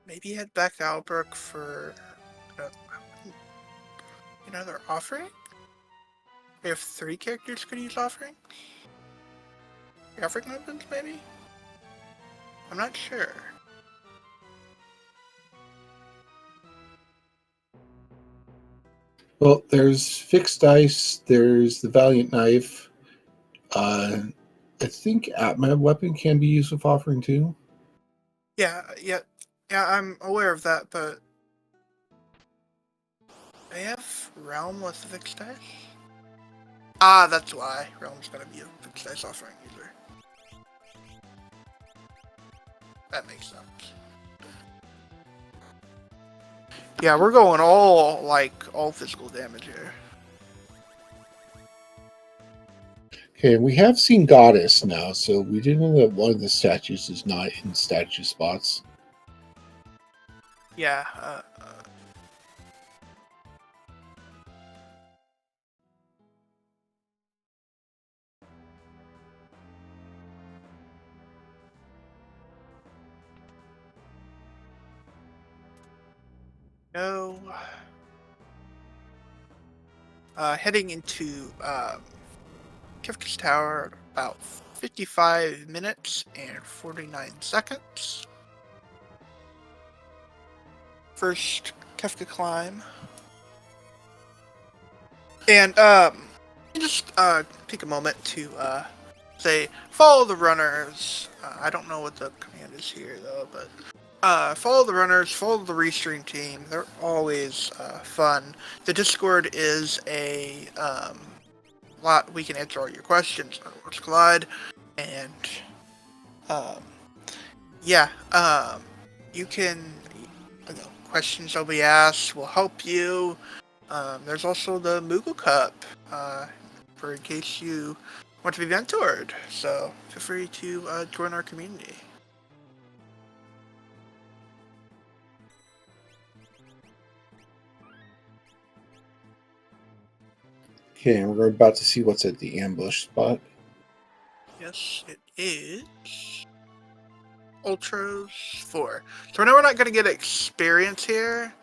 Maybe head back to Albrook for another offering? We have 3 characters could use offering? Offering weapons, maybe? I'm not sure. Well, there's Fixed Dice, there's the Valiant Knife. I think Atma weapon can be used with offering too. Yeah, I'm aware of that, but they have Realm with fixed dice? Ah, that's why. Realm's gonna be a fixed dice offering user. That makes sense. Yeah, we're going all physical damage here. Okay, we have seen Goddess now, so we did know that one of the statues is not in statue spots. Yeah, no. Heading into Kifka's Tower at about 55 minutes and 49 seconds. First Kefka climb. And just take a moment to say follow the runners. I don't know what the command is here though, but follow the runners, follow the restream team. They're always fun. The Discord is a lot. We can answer all your questions on Worlds Collide, and you can questions will be asked. Will help you. There's also the Moogle Cup, for in case you want to be mentored. So feel free to join our community. Okay, and we're about to see what's at the ambush spot. Yes, it is Ultros 4. So I know we're not going to get experience here,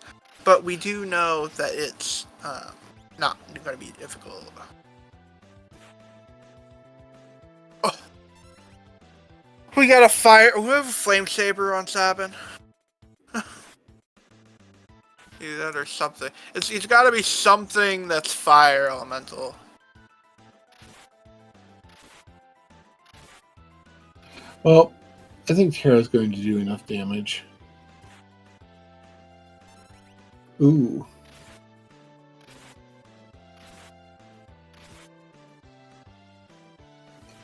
but we do know that it's not going to be difficult. Oh. We got a fire. We have a flame saber on Sabin. Either that or something. It's got to be something that's fire elemental. Well, I think Terra's going to do enough damage. Ooh.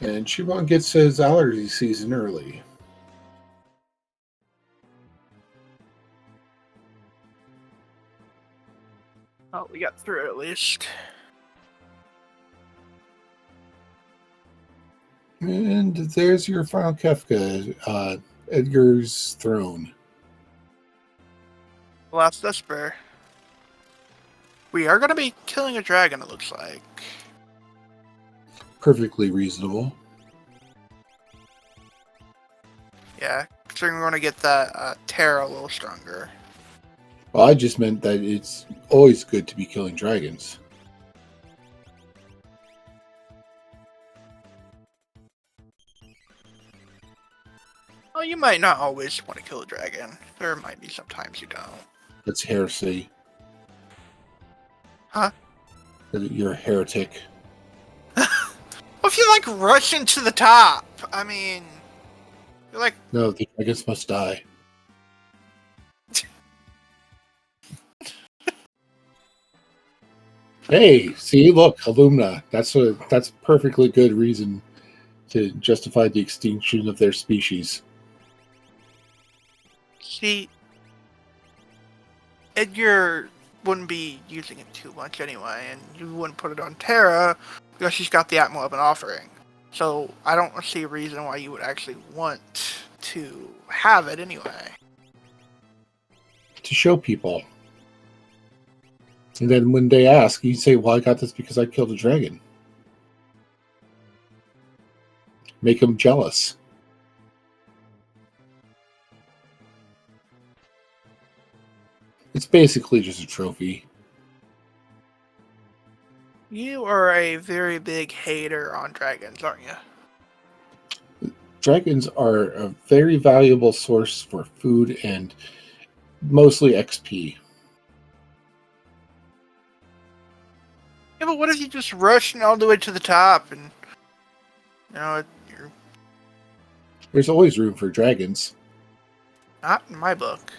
And Chubon gets his allergy season early. Oh, we got through at least. And there's your final Kefka, Edgar's throne. Last Vesper. We are going to be killing a dragon, it looks like. Perfectly reasonable. Yeah, considering we're going to get that Terra a little stronger. Well, I just meant that it's always good to be killing dragons. Well, you might not always want to kill a dragon. There might be sometimes you don't. That's heresy. Huh? You're a heretic. Well, if you like rushing to the top, I mean, you're like, No, the dragons must die. Hey, see, look, Illumina. That's a perfectly good reason to justify the extinction of their species. see, Edgar wouldn't be using it too much anyway, and you wouldn't put it on Terra because she's got the Atmo of an offering. So I don't see a reason why you would actually want to have it anyway. To show people. And then when they ask, you say, well, I got this because I killed a dragon. Make them jealous. It's basically just a trophy. You are a very big hater on dragons, aren't you? Dragons are a very valuable source for food and mostly XP. Yeah, but what if you just rush all the way to the top and, you're There's always room for dragons. not in my book.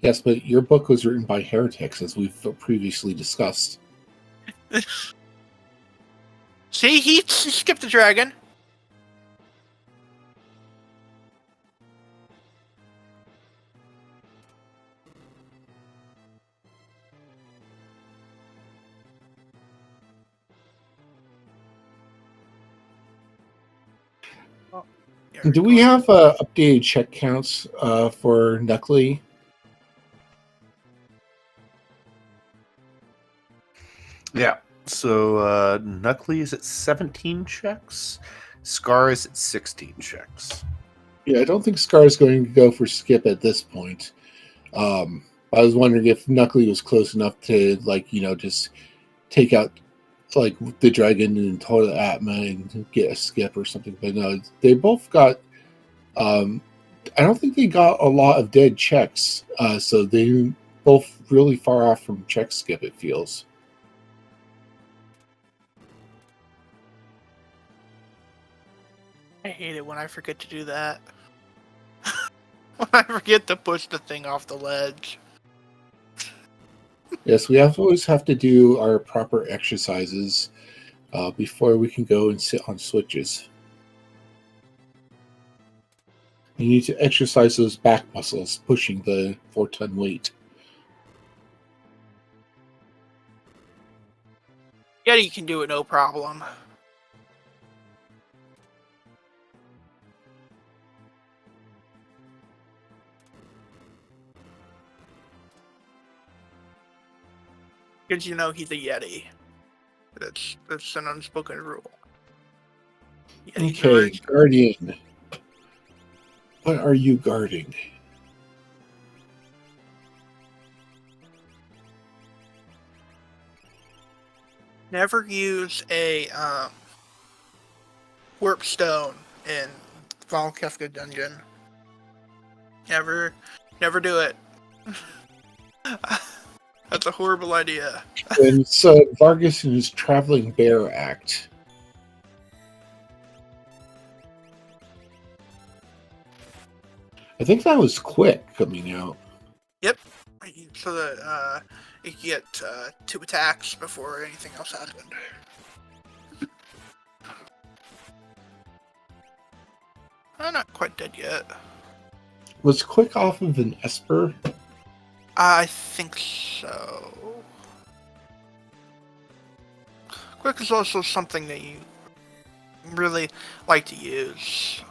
Yes, but your book was written by heretics, as we've previously discussed. See, he skipped the dragon. Oh, Do we have updated check counts for Knuckly? Yeah. So Knuckly is at 17 checks. Scar is at 16 checks. Yeah, I don't think Scar is going to go for skip at this point. I was wondering if Knuckly was close enough to, just take out, the dragon and total Atma and get a skip or something. But no, they both got... I don't think they got a lot of dead checks, so they both really far off from check skip, it feels. I hate it when I forget to do that. When I forget to push the thing off the ledge. Yes, we always have to do our proper exercises before we can go and sit on switches. You need to exercise those back muscles, pushing the 4-ton weight. Yeah, you can do it no problem. Because he's a Yeti. That's an unspoken rule. Yeti Okay, Guardian. What are you guarding? Never use a warp stone in Val Kefka dungeon. Never do it. That's a horrible idea. And it's Vargas and his Traveling Bear Act. I think that was quick coming out. Yep. So that you can get 2 attacks before anything else happened. I'm not quite dead yet. Was quick off of an Esper? I think so. Quick is also something that you really like to use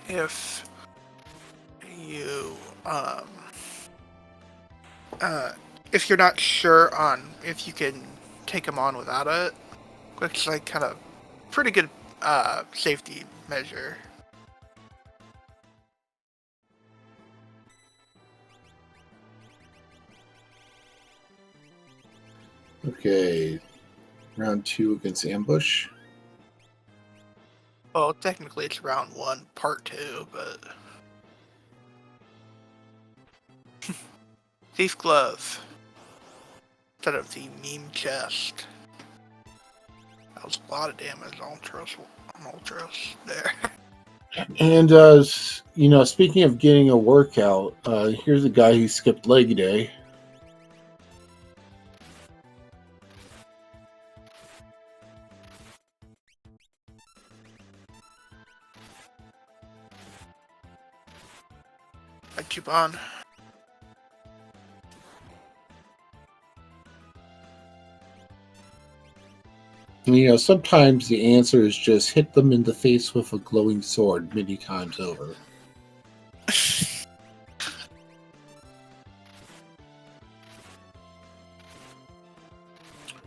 if you if you're not sure on if you can take them on without it. Quick's like kind of pretty good safety measure. Okay. Round 2 against Ambush. Well, technically it's round 1, part 2, but Thief Glove instead of the meme chest. That was a lot of damage on Ultros there. And, speaking of getting a workout, here's a guy who skipped leg day. I keep on. Sometimes the answer is just hit them in the face with a glowing sword many times over.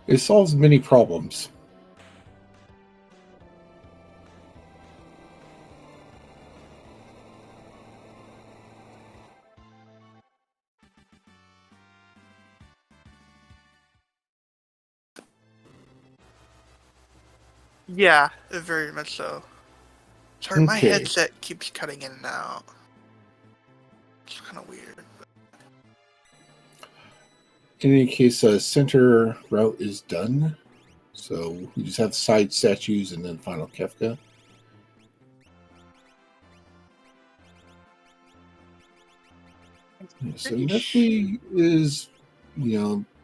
It solves many problems. Yeah, very much so. Sorry, my Okay. headset keeps cutting in and out. It's kind of weird. In any case, center route is done. So we just have side statues and then final Kefka. So Nestle is,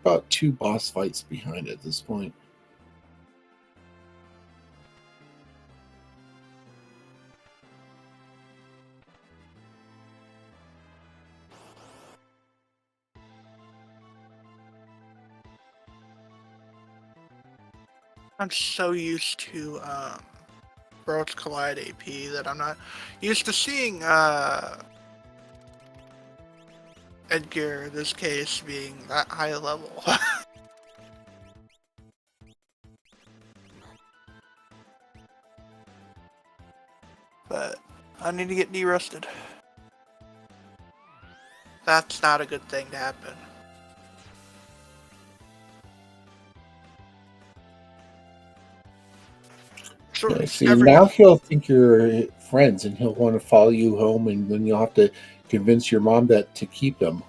about 2 boss fights behind at this point. I'm so used to Worlds Collide AP that I'm not used to seeing Edgar, in this case, being that high level. But I need to get de-rusted. That's not a good thing to happen. So Yeah, see, now he'll think you're friends and he'll want to follow you home, and then you'll have to convince your mom that to keep him.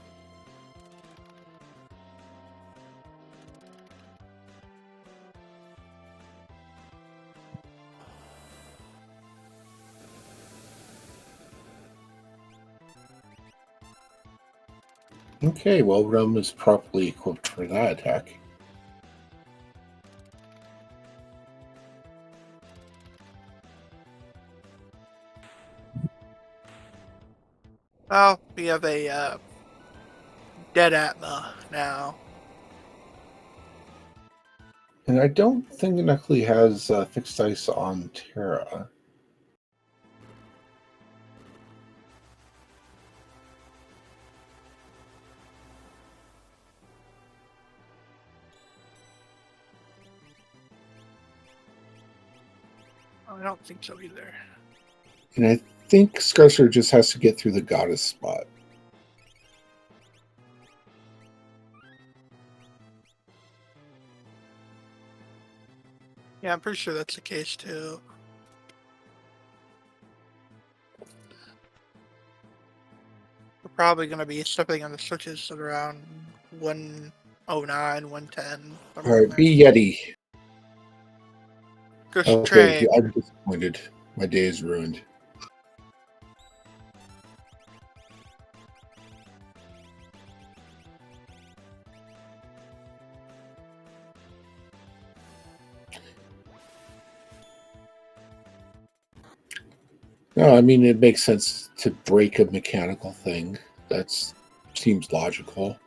Okay, well, Rome is properly equipped for that attack. well, we have a dead Atma now. And I don't think it actually has fixed dice on Terra. I don't think so either. And I think Scarcer just has to get through the goddess spot. Yeah, I'm pretty sure that's the case too. probably going to be stepping on the switches at around 109, 110. All right, be Yeti. Just Okay, trade. I'm disappointed. My day is ruined. No, I mean, it makes sense to break a mechanical thing. That seems logical.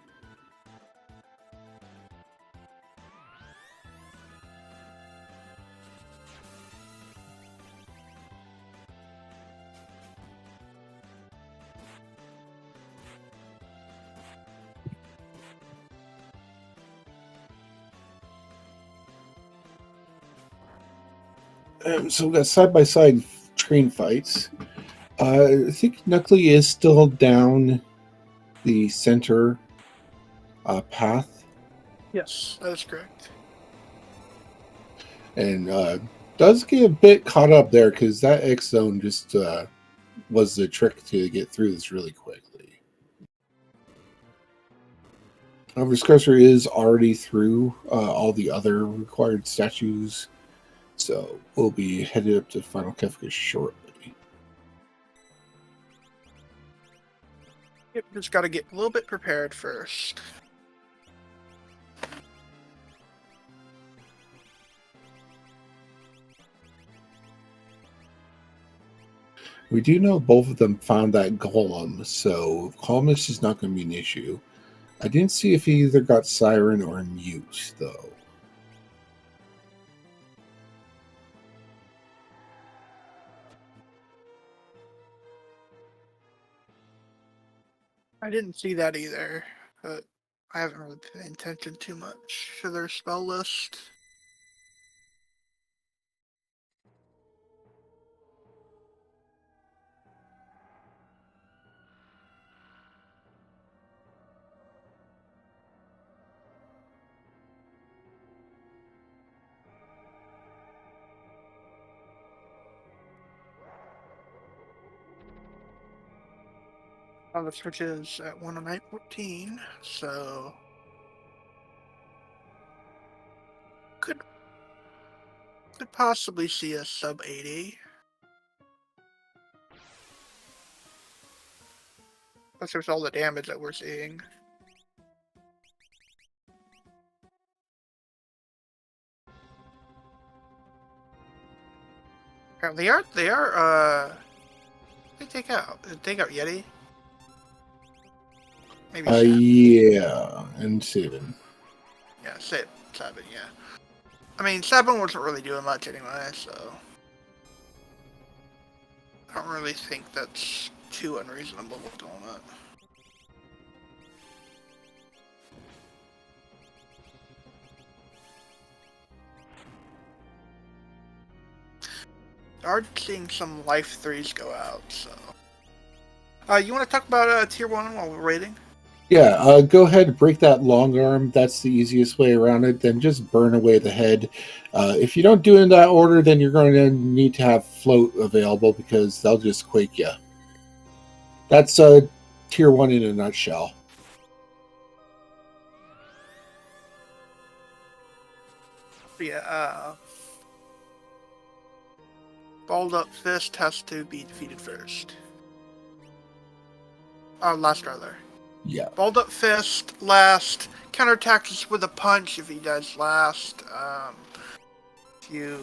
So we've got side-by-side train fights. I think Knuckly is still down the center path, Yes, that is correct. and does get a bit caught up there because that X zone just was the trick to get through this really quickly. However, Scourger is already through all the other required statues, so we'll be headed up to Final Kefka shortly. Yep, just got to get a little bit prepared first. We do know both of them found that golem, so calmness is not going to be an issue. I didn't see if he either got Siren or Mute, though. I didn't see that either, but I haven't really paid attention too much to their spell list. On the switches at 109.14, so could possibly see a sub 80. Especially with all the damage that we're seeing. Apparently they are they take out Yeti. Maybe Sab. Yeah, and Sabin. Yeah, Sabin, yeah. I mean, Sabin wasn't really doing much anyway, so I don't really think that's too unreasonable at the moment. Are seeing some life 3s go out, so. You want to talk about tier 1 while we're waiting? Yeah, go ahead and break that long arm. That's the easiest way around it. Then just burn away the head. If you don't do it in that order, then you're going to need to have float available because they'll just quake you. That's tier 1 in a nutshell. Yeah, Balled Up Fist has to be defeated first. Last rather. Yeah. Balled Up Fist last. Counterattacks us with a punch if he does last. The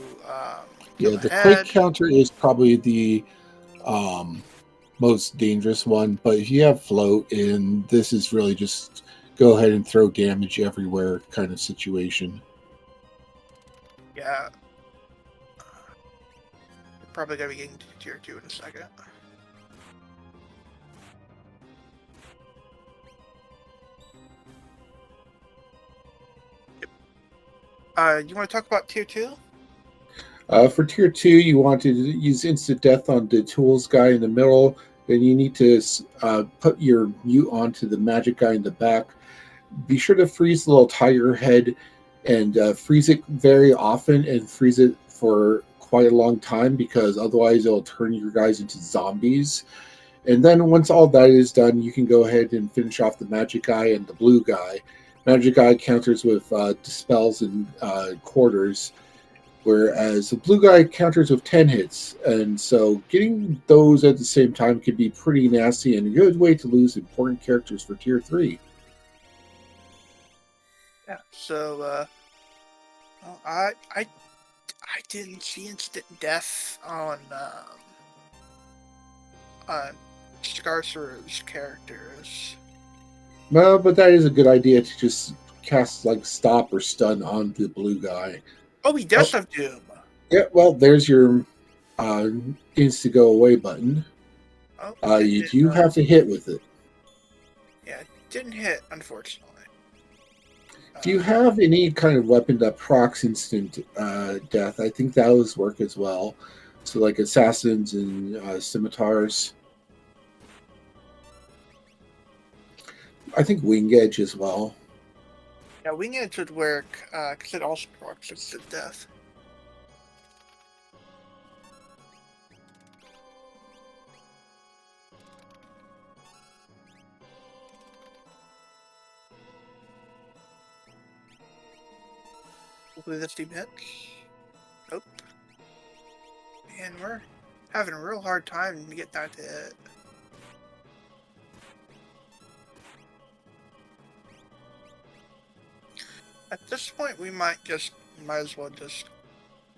quake counter is probably the most dangerous one, but if you have float, and this is really just go ahead and throw damage everywhere kind of situation. Yeah. We're probably going to be getting to tier 2 in a second. You want to talk about tier 2? For tier 2, you want to use instant death on the tools guy in the middle. Then you need to put your mute onto the magic guy in the back. Be sure to freeze the little tiger head and freeze it very often and freeze it for quite a long time because otherwise it'll turn your guys into zombies. And then once all that is done, you can go ahead and finish off the magic guy and the blue guy. Magic guy counters with dispels and quarters, whereas the blue guy counters with 10 hits. And so getting those at the same time can be pretty nasty and a good way to lose important characters for tier 3. Yeah. So, well, I didn't see instant death on Scarcer's characters. No, but that is a good idea to just cast like stop or stun on the blue guy. Oh, he does have Doom. Yeah, well, there's your needs to go away button. Oh, You do have to hit with it. Yeah, it didn't hit, unfortunately. If you have any kind of weapon that procs instant death, I think that would work as well. So, like assassins and scimitars. I think Wing Edge as well. Yeah, Wing Edge would work because it also procs instant death. Hopefully this team hits. Nope. Man, we're having a real hard time to get that to hit. At this point, we might as well just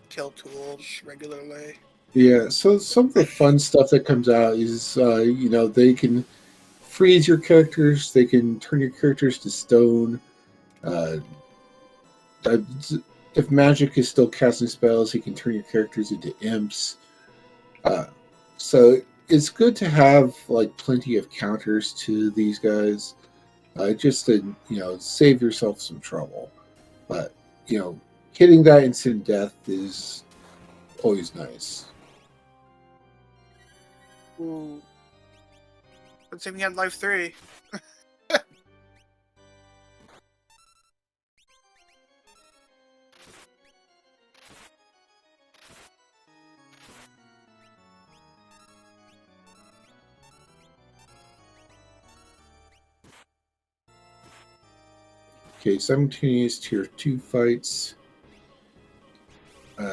kill tools regularly. Yeah, so some of the fun stuff that comes out is, they can freeze your characters, they can turn your characters to stone. If magic is still casting spells, you can turn your characters into imps. So it's good to have like plenty of counters to these guys, just to save yourself some trouble. But hitting that instant death is always nice. Ooh. Let's say we had life 3. Okay, simultaneous tier 2 fights.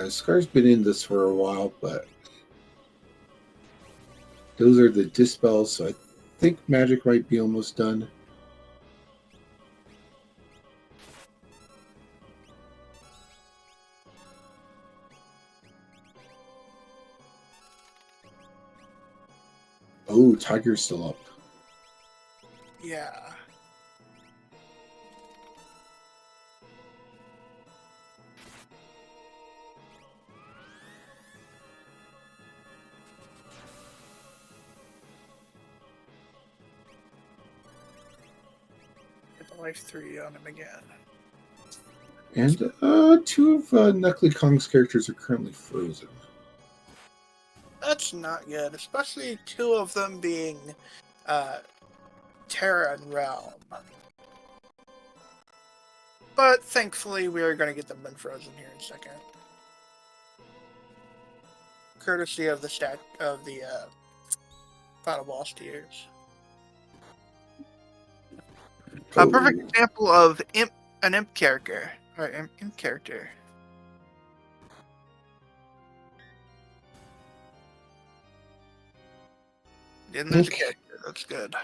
Scar's been in this for a while, but those are the dispels, so I think magic might be almost done. Oh, Tiger's still up. Yeah. Get the life 3 on him again. And 2 of Knuckly Kong's characters are currently frozen. That's not good, especially 2 of them being Terra and Realm. But thankfully, we are going to get them unfrozen here in a second. Courtesy of the final boss tiers. A perfect example of an imp character. Or imp character. And there's a character. That's good.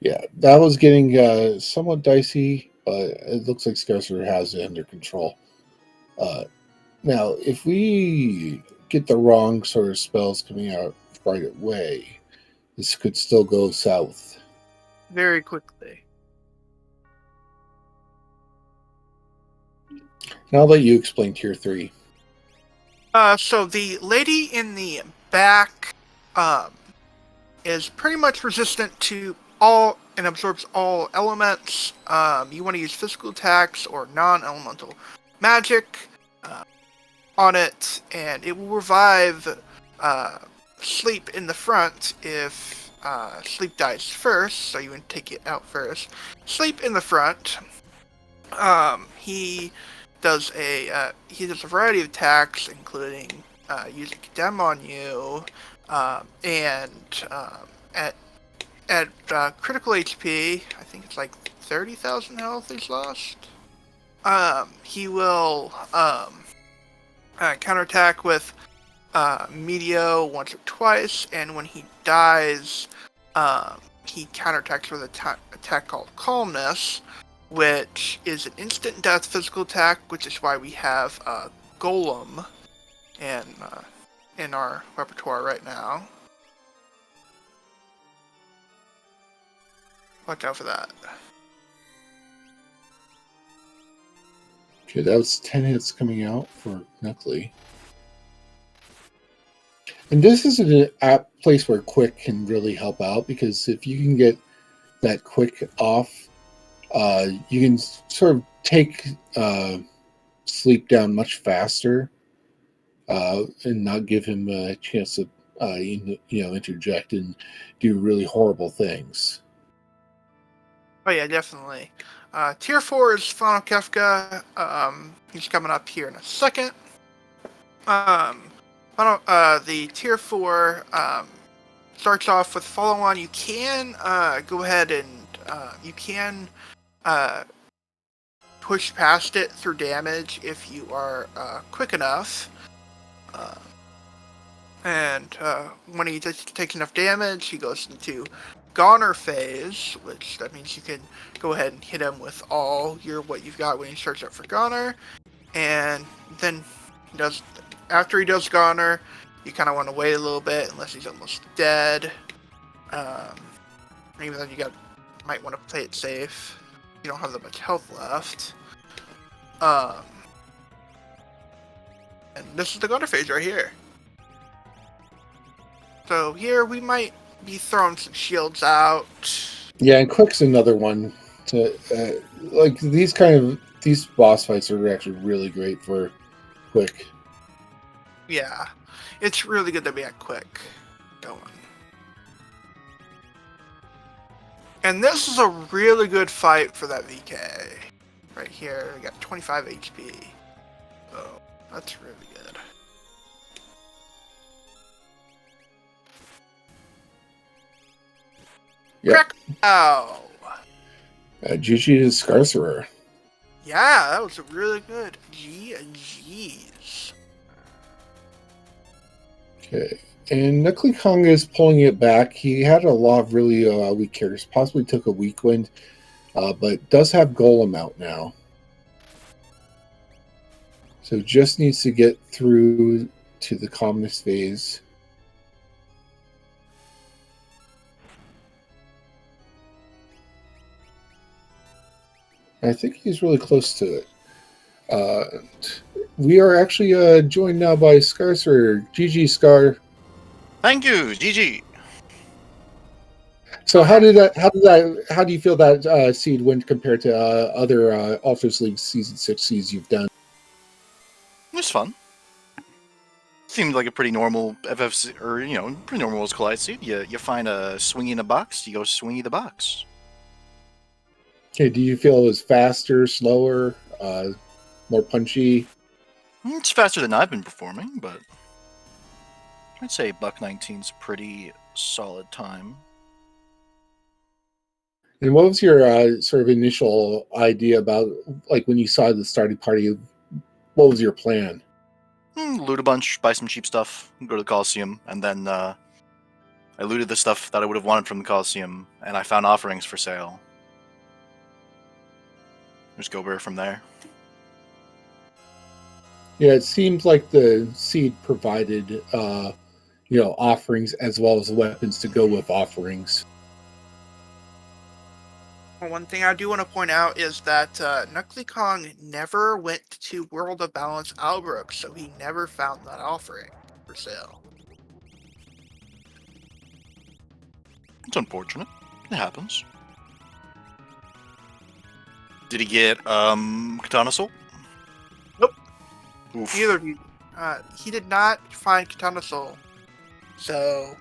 Yeah, that was getting somewhat dicey, but it looks like Scarcer has it under control. Now, if we get the wrong sort of spells coming out right away, this could still go south. Very quickly. Now I'll let you explain tier 3. So the lady in the back is pretty much resistant to all and absorbs all elements. You want to use physical attacks or non-elemental magic on it, and it will revive Sleep in the front if Sleep dies first, so you want to take it out first. Sleep in the front, he does a variety of attacks, including use a condemn on you, and at critical HP, I think it's like 30,000 health is lost. He will counterattack with Meteor once or twice, and when he dies, he counterattacks with an attack called Calmness, which is an instant death physical attack, which is why we have Golem in our repertoire right now. Watch out for that. Okay, that was 10 hits coming out for Knuckly. And this is an app place where Quick can really help out, because if you can get that Quick off, you can sort of take Sleep down much faster, and not give him a chance to interject and do really horrible things. Oh yeah, definitely. Tier 4 is Final Kefka. He's coming up here in a second. The Tier 4 starts off with follow-on. You can go ahead and you can push past it through damage if you are quick enough. And when he takes enough damage, he goes into Goner phase, which that means you can go ahead and hit him with all what you've got when he starts up for Goner. And then after he does Goner, you kind of want to wait a little bit unless he's almost dead. Even then, might want to play it safe. You don't have that much health left. And this is the Goner phase right here. So here we might be throwing some shields out. Yeah, and Quick's another one. These boss fights are actually really great for Quick. Yeah, it's really good that we had Quick going. And this is a really good fight for that VK. Right here, we got 25 HP. So that's really good. Yep. Ow! GG to Scarcerer. Yeah, that was really good. GG's. Okay. And Knuckly Kong is pulling it back. He had a lot of really weak characters. Possibly took a weak wind. But does have Golem out now. So just needs to get through to the calmness phase. I think he's really close to it. We are actually joined now by Scarcer. GG, Scar. Thank you, GG. So how do you feel that seed went compared to other Ultras League Season 6 seeds you've done? It was fun. Seemed like a pretty normal FFC, or pretty normal Worlds Collide seed. You find a swingy in a box, you go swingy the box. Okay, do you feel it was faster, slower, more punchy? It's faster than I've been performing, but I'd say $1.19's a pretty solid time. And what was your sort of initial idea about, like, when you saw the starting party? What was your plan? Loot a bunch, buy some cheap stuff, go to the Coliseum, and then I looted the stuff that I would have wanted from the Coliseum, and I found offerings for sale. Just go from there. Yeah, it seemed like the seed provided, offerings as well as weapons to go with offerings. One thing I do want to point out is that Knuckly Kong never went to World of Balance Albrook, so he never found that offering for sale. It's unfortunate. It happens. Did he get Katana Soul? Nope. Oof. Neither of you. He did not find Katana Soul. So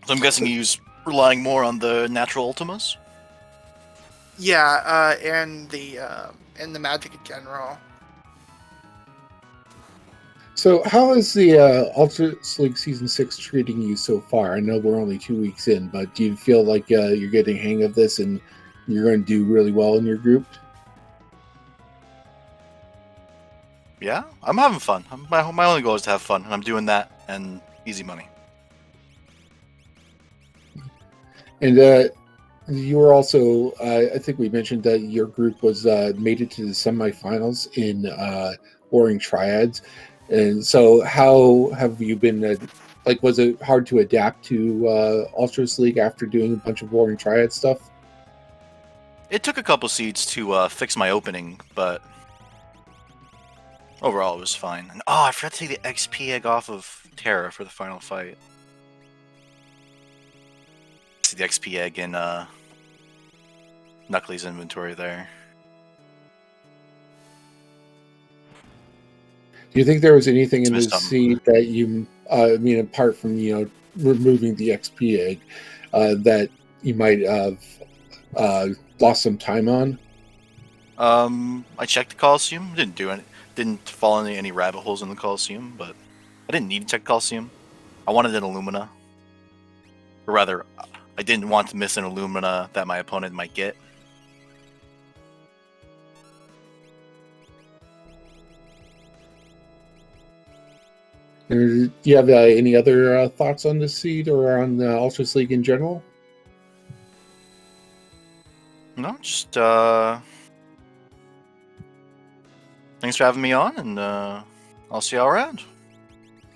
I'm guessing he's relying more on the natural Ultimas? yeah, and in the Magic in general. So, how is the Ultra League Season 6 treating you so far? I know we're only 2 weeks in, but do you feel like you're getting a hang of this and you're going to do really well in your group? Yeah, I'm having fun. My only goal is to have fun, and I'm doing that and easy money. And you were also, I think we mentioned that your group was made it to the semifinals in Warring Triads. And so, how have you been? Like, was it hard to adapt to Ultras League after doing a bunch of Warring Triad stuff? It took a couple seeds to fix my opening, but overall it was fine. And oh, I forgot to take the XP egg off of Terra for the final fight. See the XP egg in Knuckly's inventory there. Do you think there was anything in Missed this something. seed that you, I mean, apart from removing the XP egg, that you might have lost some time on? I checked the Coliseum. Didn't fall into any rabbit holes in the Coliseum, but I didn't need to check Coliseum. I wanted an Illumina. Or rather, I didn't want to miss an Illumina that my opponent might get. Do you have any other thoughts on this seed or on the Ultras League in general? No, just thanks for having me on, and I'll see y'all around.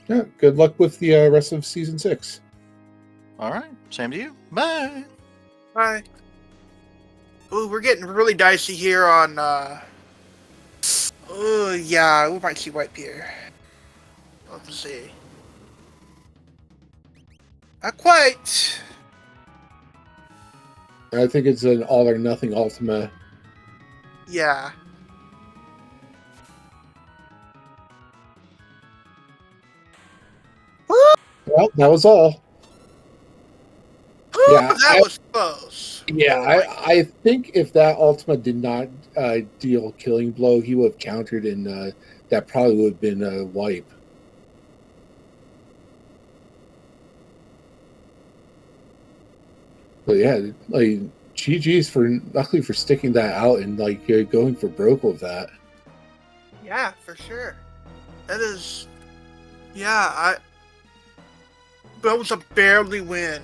Yeah, good luck with the rest of Season 6. All right, same to you. Bye. Bye. Ooh, we're getting really dicey here on. Oh yeah, we might see wipe here. Let's see. Not quite. I think it's an all or nothing Ultima. Yeah. Well, that was all. Ooh, Yeah, that was close. Yeah, Oh my I think if that Ultima did not deal Killing Blow, he would have countered, and that probably would have been a wipe. But yeah, like GG's for luckily for sticking that out and like going for broke with that. Yeah, for sure. That is. Yeah, that was a barely win.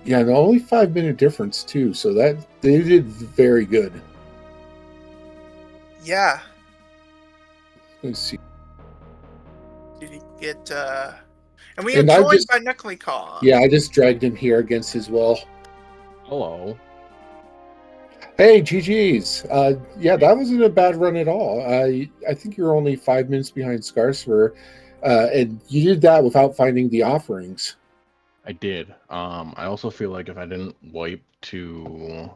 Yeah, and only 5-minute difference too, so that they did very good. Yeah. Let's see. Did he get and we And are I joined just- by Knucklycon. Yeah, I just dragged him here against his will. Hello. Hey, GG's. Yeah, that wasn't a bad run at all. I think you're only 5 minutes behind Scarsfer, and you did that without finding the offerings. I did. I also feel like if I didn't wipe to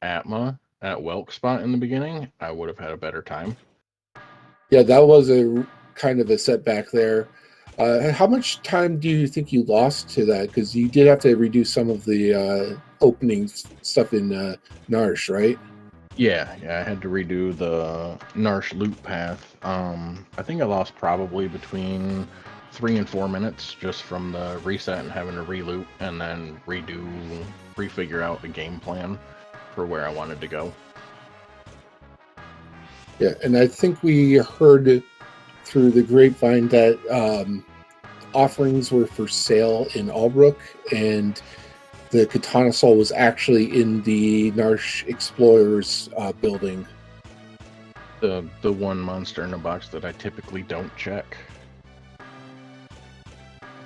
Atma at Welk spot in the beginning, I would have had a better time. Yeah, that was a kind of a setback there. How much time do you think you lost to that? Because you did have to reduce some of the opening stuff in Narsh, right? Yeah, I had to redo the Narsh loop path. I think I lost probably between 3 and 4 minutes just from the reset and having to reloop and then refigure out a game plan for where I wanted to go. Yeah, and I think we heard through the grapevine that offerings were for sale in Albrook, and the Katana Soul was actually in the Narsh Explorers building. The one monster in a box that I typically don't check.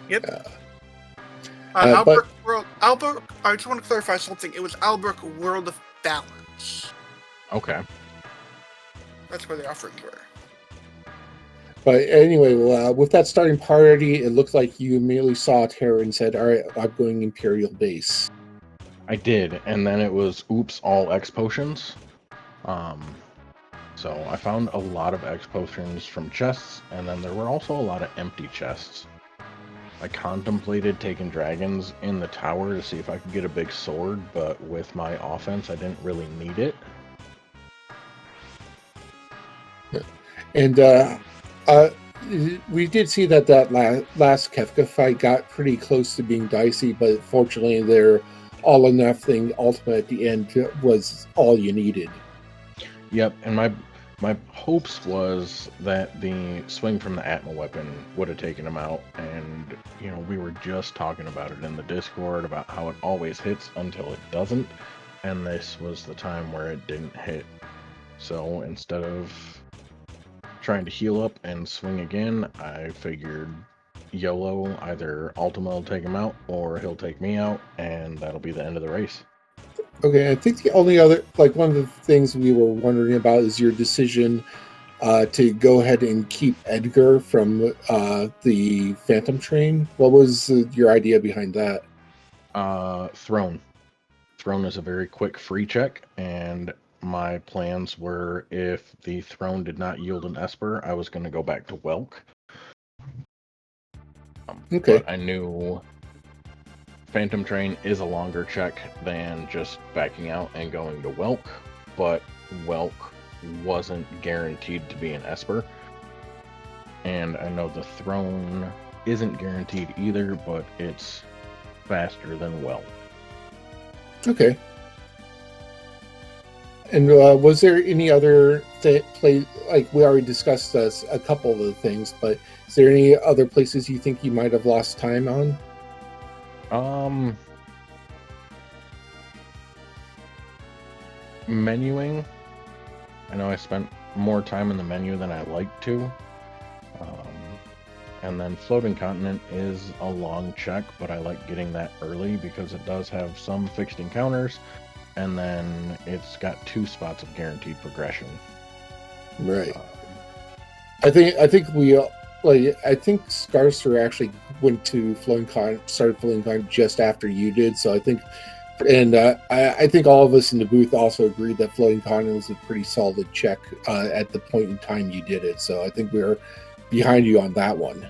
Yep. But- Albrook. I just want to clarify something. It was Albrook World of Balance. Okay. That's where the offerings were. But anyway, well, with that starting party, it looked like you immediately saw Terra and said, all right, I'm going Imperial Base. I did, and then it was oops, all X potions. So I found a lot of X potions from chests, and then there were also a lot of empty chests. I contemplated taking dragons in the tower to see if I could get a big sword, but with my offense, I didn't really need it. And uh, we did see that last Kefka fight got pretty close to being dicey, but fortunately, their all or nothing ultimate at the end was all you needed. Yep, and my hopes was that the swing from the Atma weapon would have taken him out, and we were just talking about it in the Discord about how it always hits until it doesn't, and this was the time where it didn't hit. So instead of trying to heal up and swing again, I figured YOLO, either Ultima will take him out or he'll take me out, and that'll be the end of the race. Okay, I think the only other, one of the things we were wondering about is your decision to go ahead and keep Edgar from the Phantom Train. What was your idea behind that? Throne. Throne is a very quick free check, and my plans were if the Throne did not yield an Esper, I was going to go back to Welk. Okay. But I knew Phantom Train is a longer check than just backing out and going to Welk, but Welk wasn't guaranteed to be an Esper. And I know the Throne isn't guaranteed either, but it's faster than Welk. Okay. And was there any other play? Like we already discussed a couple of the things, but is there any other places you think you might have lost time on? Menuing. I know I spent more time in the menu than I like to. And then Floating Continent is a long check, but I like getting that early because it does have some fixed encounters, and then it's got 2 spots of guaranteed progression. Right. I think we I think Scarcer actually went to started Floating Con just after you did. So I think, and I think all of us in the booth also agreed that Floating Con was a pretty solid check at the point in time you did it. So I think we're behind you on that one.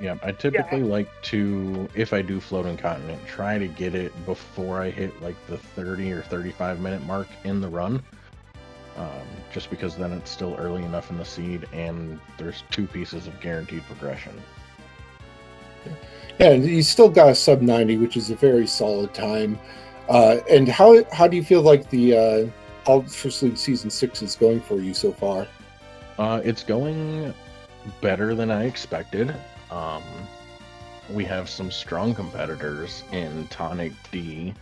Yeah, I typically like to, if I do Floating Continent, try to get it before I hit like the 30 or 35 minute mark in the run. Just because then it's still early enough in the seed and there's 2 pieces of guaranteed progression. Yeah, and you still got a sub 90, which is a very solid time. And how do you feel like the Ultra League Season 6 is going for you so far? It's going better than I expected. We have some strong competitors in Tonic D.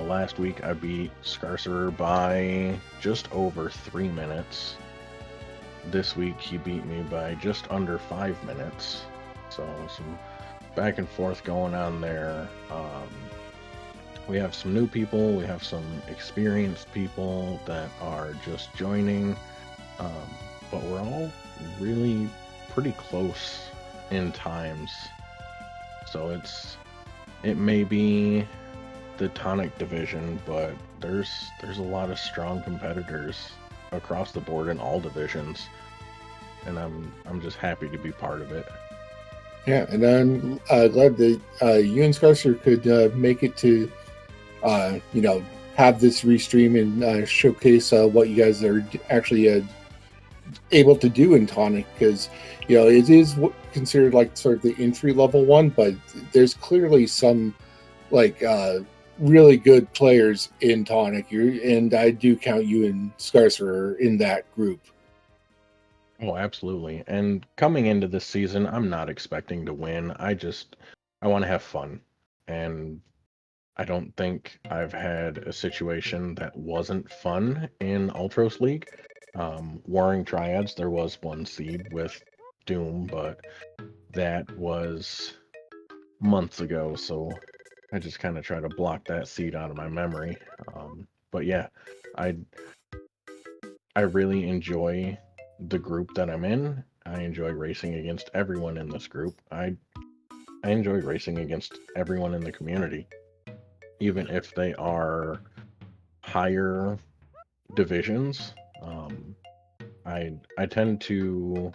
Last week I beat Scarcer by just over 3 minutes. This week he beat me by just under 5 minutes. So some back and forth going on there. We have some new people, we have some experienced people that are just joining. But we're all really pretty close in times. So it may be the Tonic division, but there's a lot of strong competitors across the board in all divisions, and I'm just happy to be part of it. Yeah, and I'm glad that you and Scarcer could make it to have this restream and showcase what you guys are actually able to do in Tonic, because it is considered like sort of the entry level one, but there's clearly some really good players in Tonic, and I do count you and Scarcer in that group. Oh, absolutely. And coming into this season, I'm not expecting to win. I want to have fun. And I don't think I've had a situation that wasn't fun in Ultros League. Warring Triads, there was 1 seed with Doom, but that was months ago, so I just kind of try to block that seed out of my memory. But yeah, I really enjoy the group that I'm in. I enjoy racing against everyone in this group. I enjoy racing against everyone in the community, even if they are higher divisions. I tend to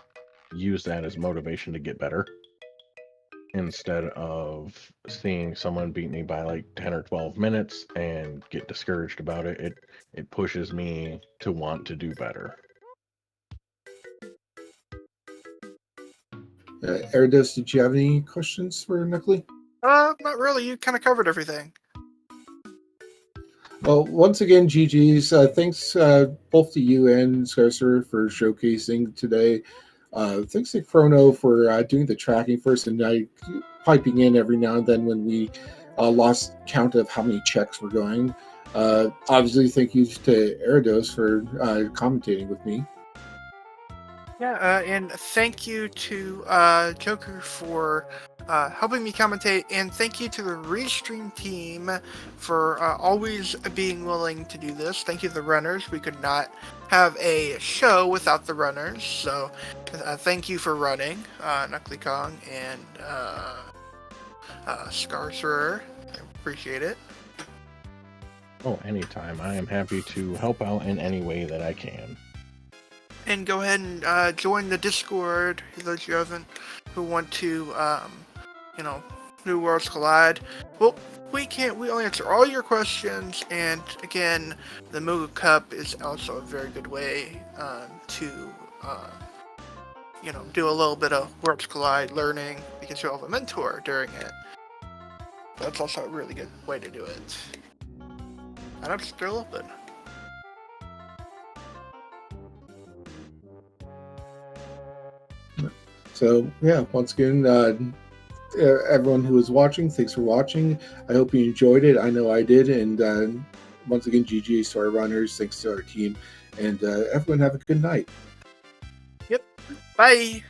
use that as motivation to get better. instead of seeing someone beat me by like 10 or 12 minutes and get discouraged about it. It pushes me to want to do better. Eridos, did you have any questions for Knuckly? Not really. You kind of covered everything. Well, once again, GG's. Thanks both to you and Scarcer for showcasing today. Thanks to Chrono for doing the tracking first and piping in every now and then when we lost count of how many checks were going. Obviously, thank you to Eridos for commentating with me. Yeah, and thank you to Joker for helping me commentate, and thank you to the Restream team for always being willing to do this. Thank you to the runners. We could not have a show without the runners, so thank you for running, Knuckly Kong and Scarcerer. I appreciate it. Oh, anytime. I am happy to help out in any way that I can. And go ahead and join the Discord, those you haven't, who want to, New Worlds Collide. Well, we we'll answer all your questions, and again, the Moogle Cup is also a very good way to, do a little bit of Worlds Collide learning, because you'll have a mentor during it. That's also a really good way to do it. And I'm still open. So, yeah, once again, everyone who was watching, thanks for watching. I hope you enjoyed it. I know I did. And once again, GG to our runners. Thanks to our team. And everyone have a good night. Yep. Bye.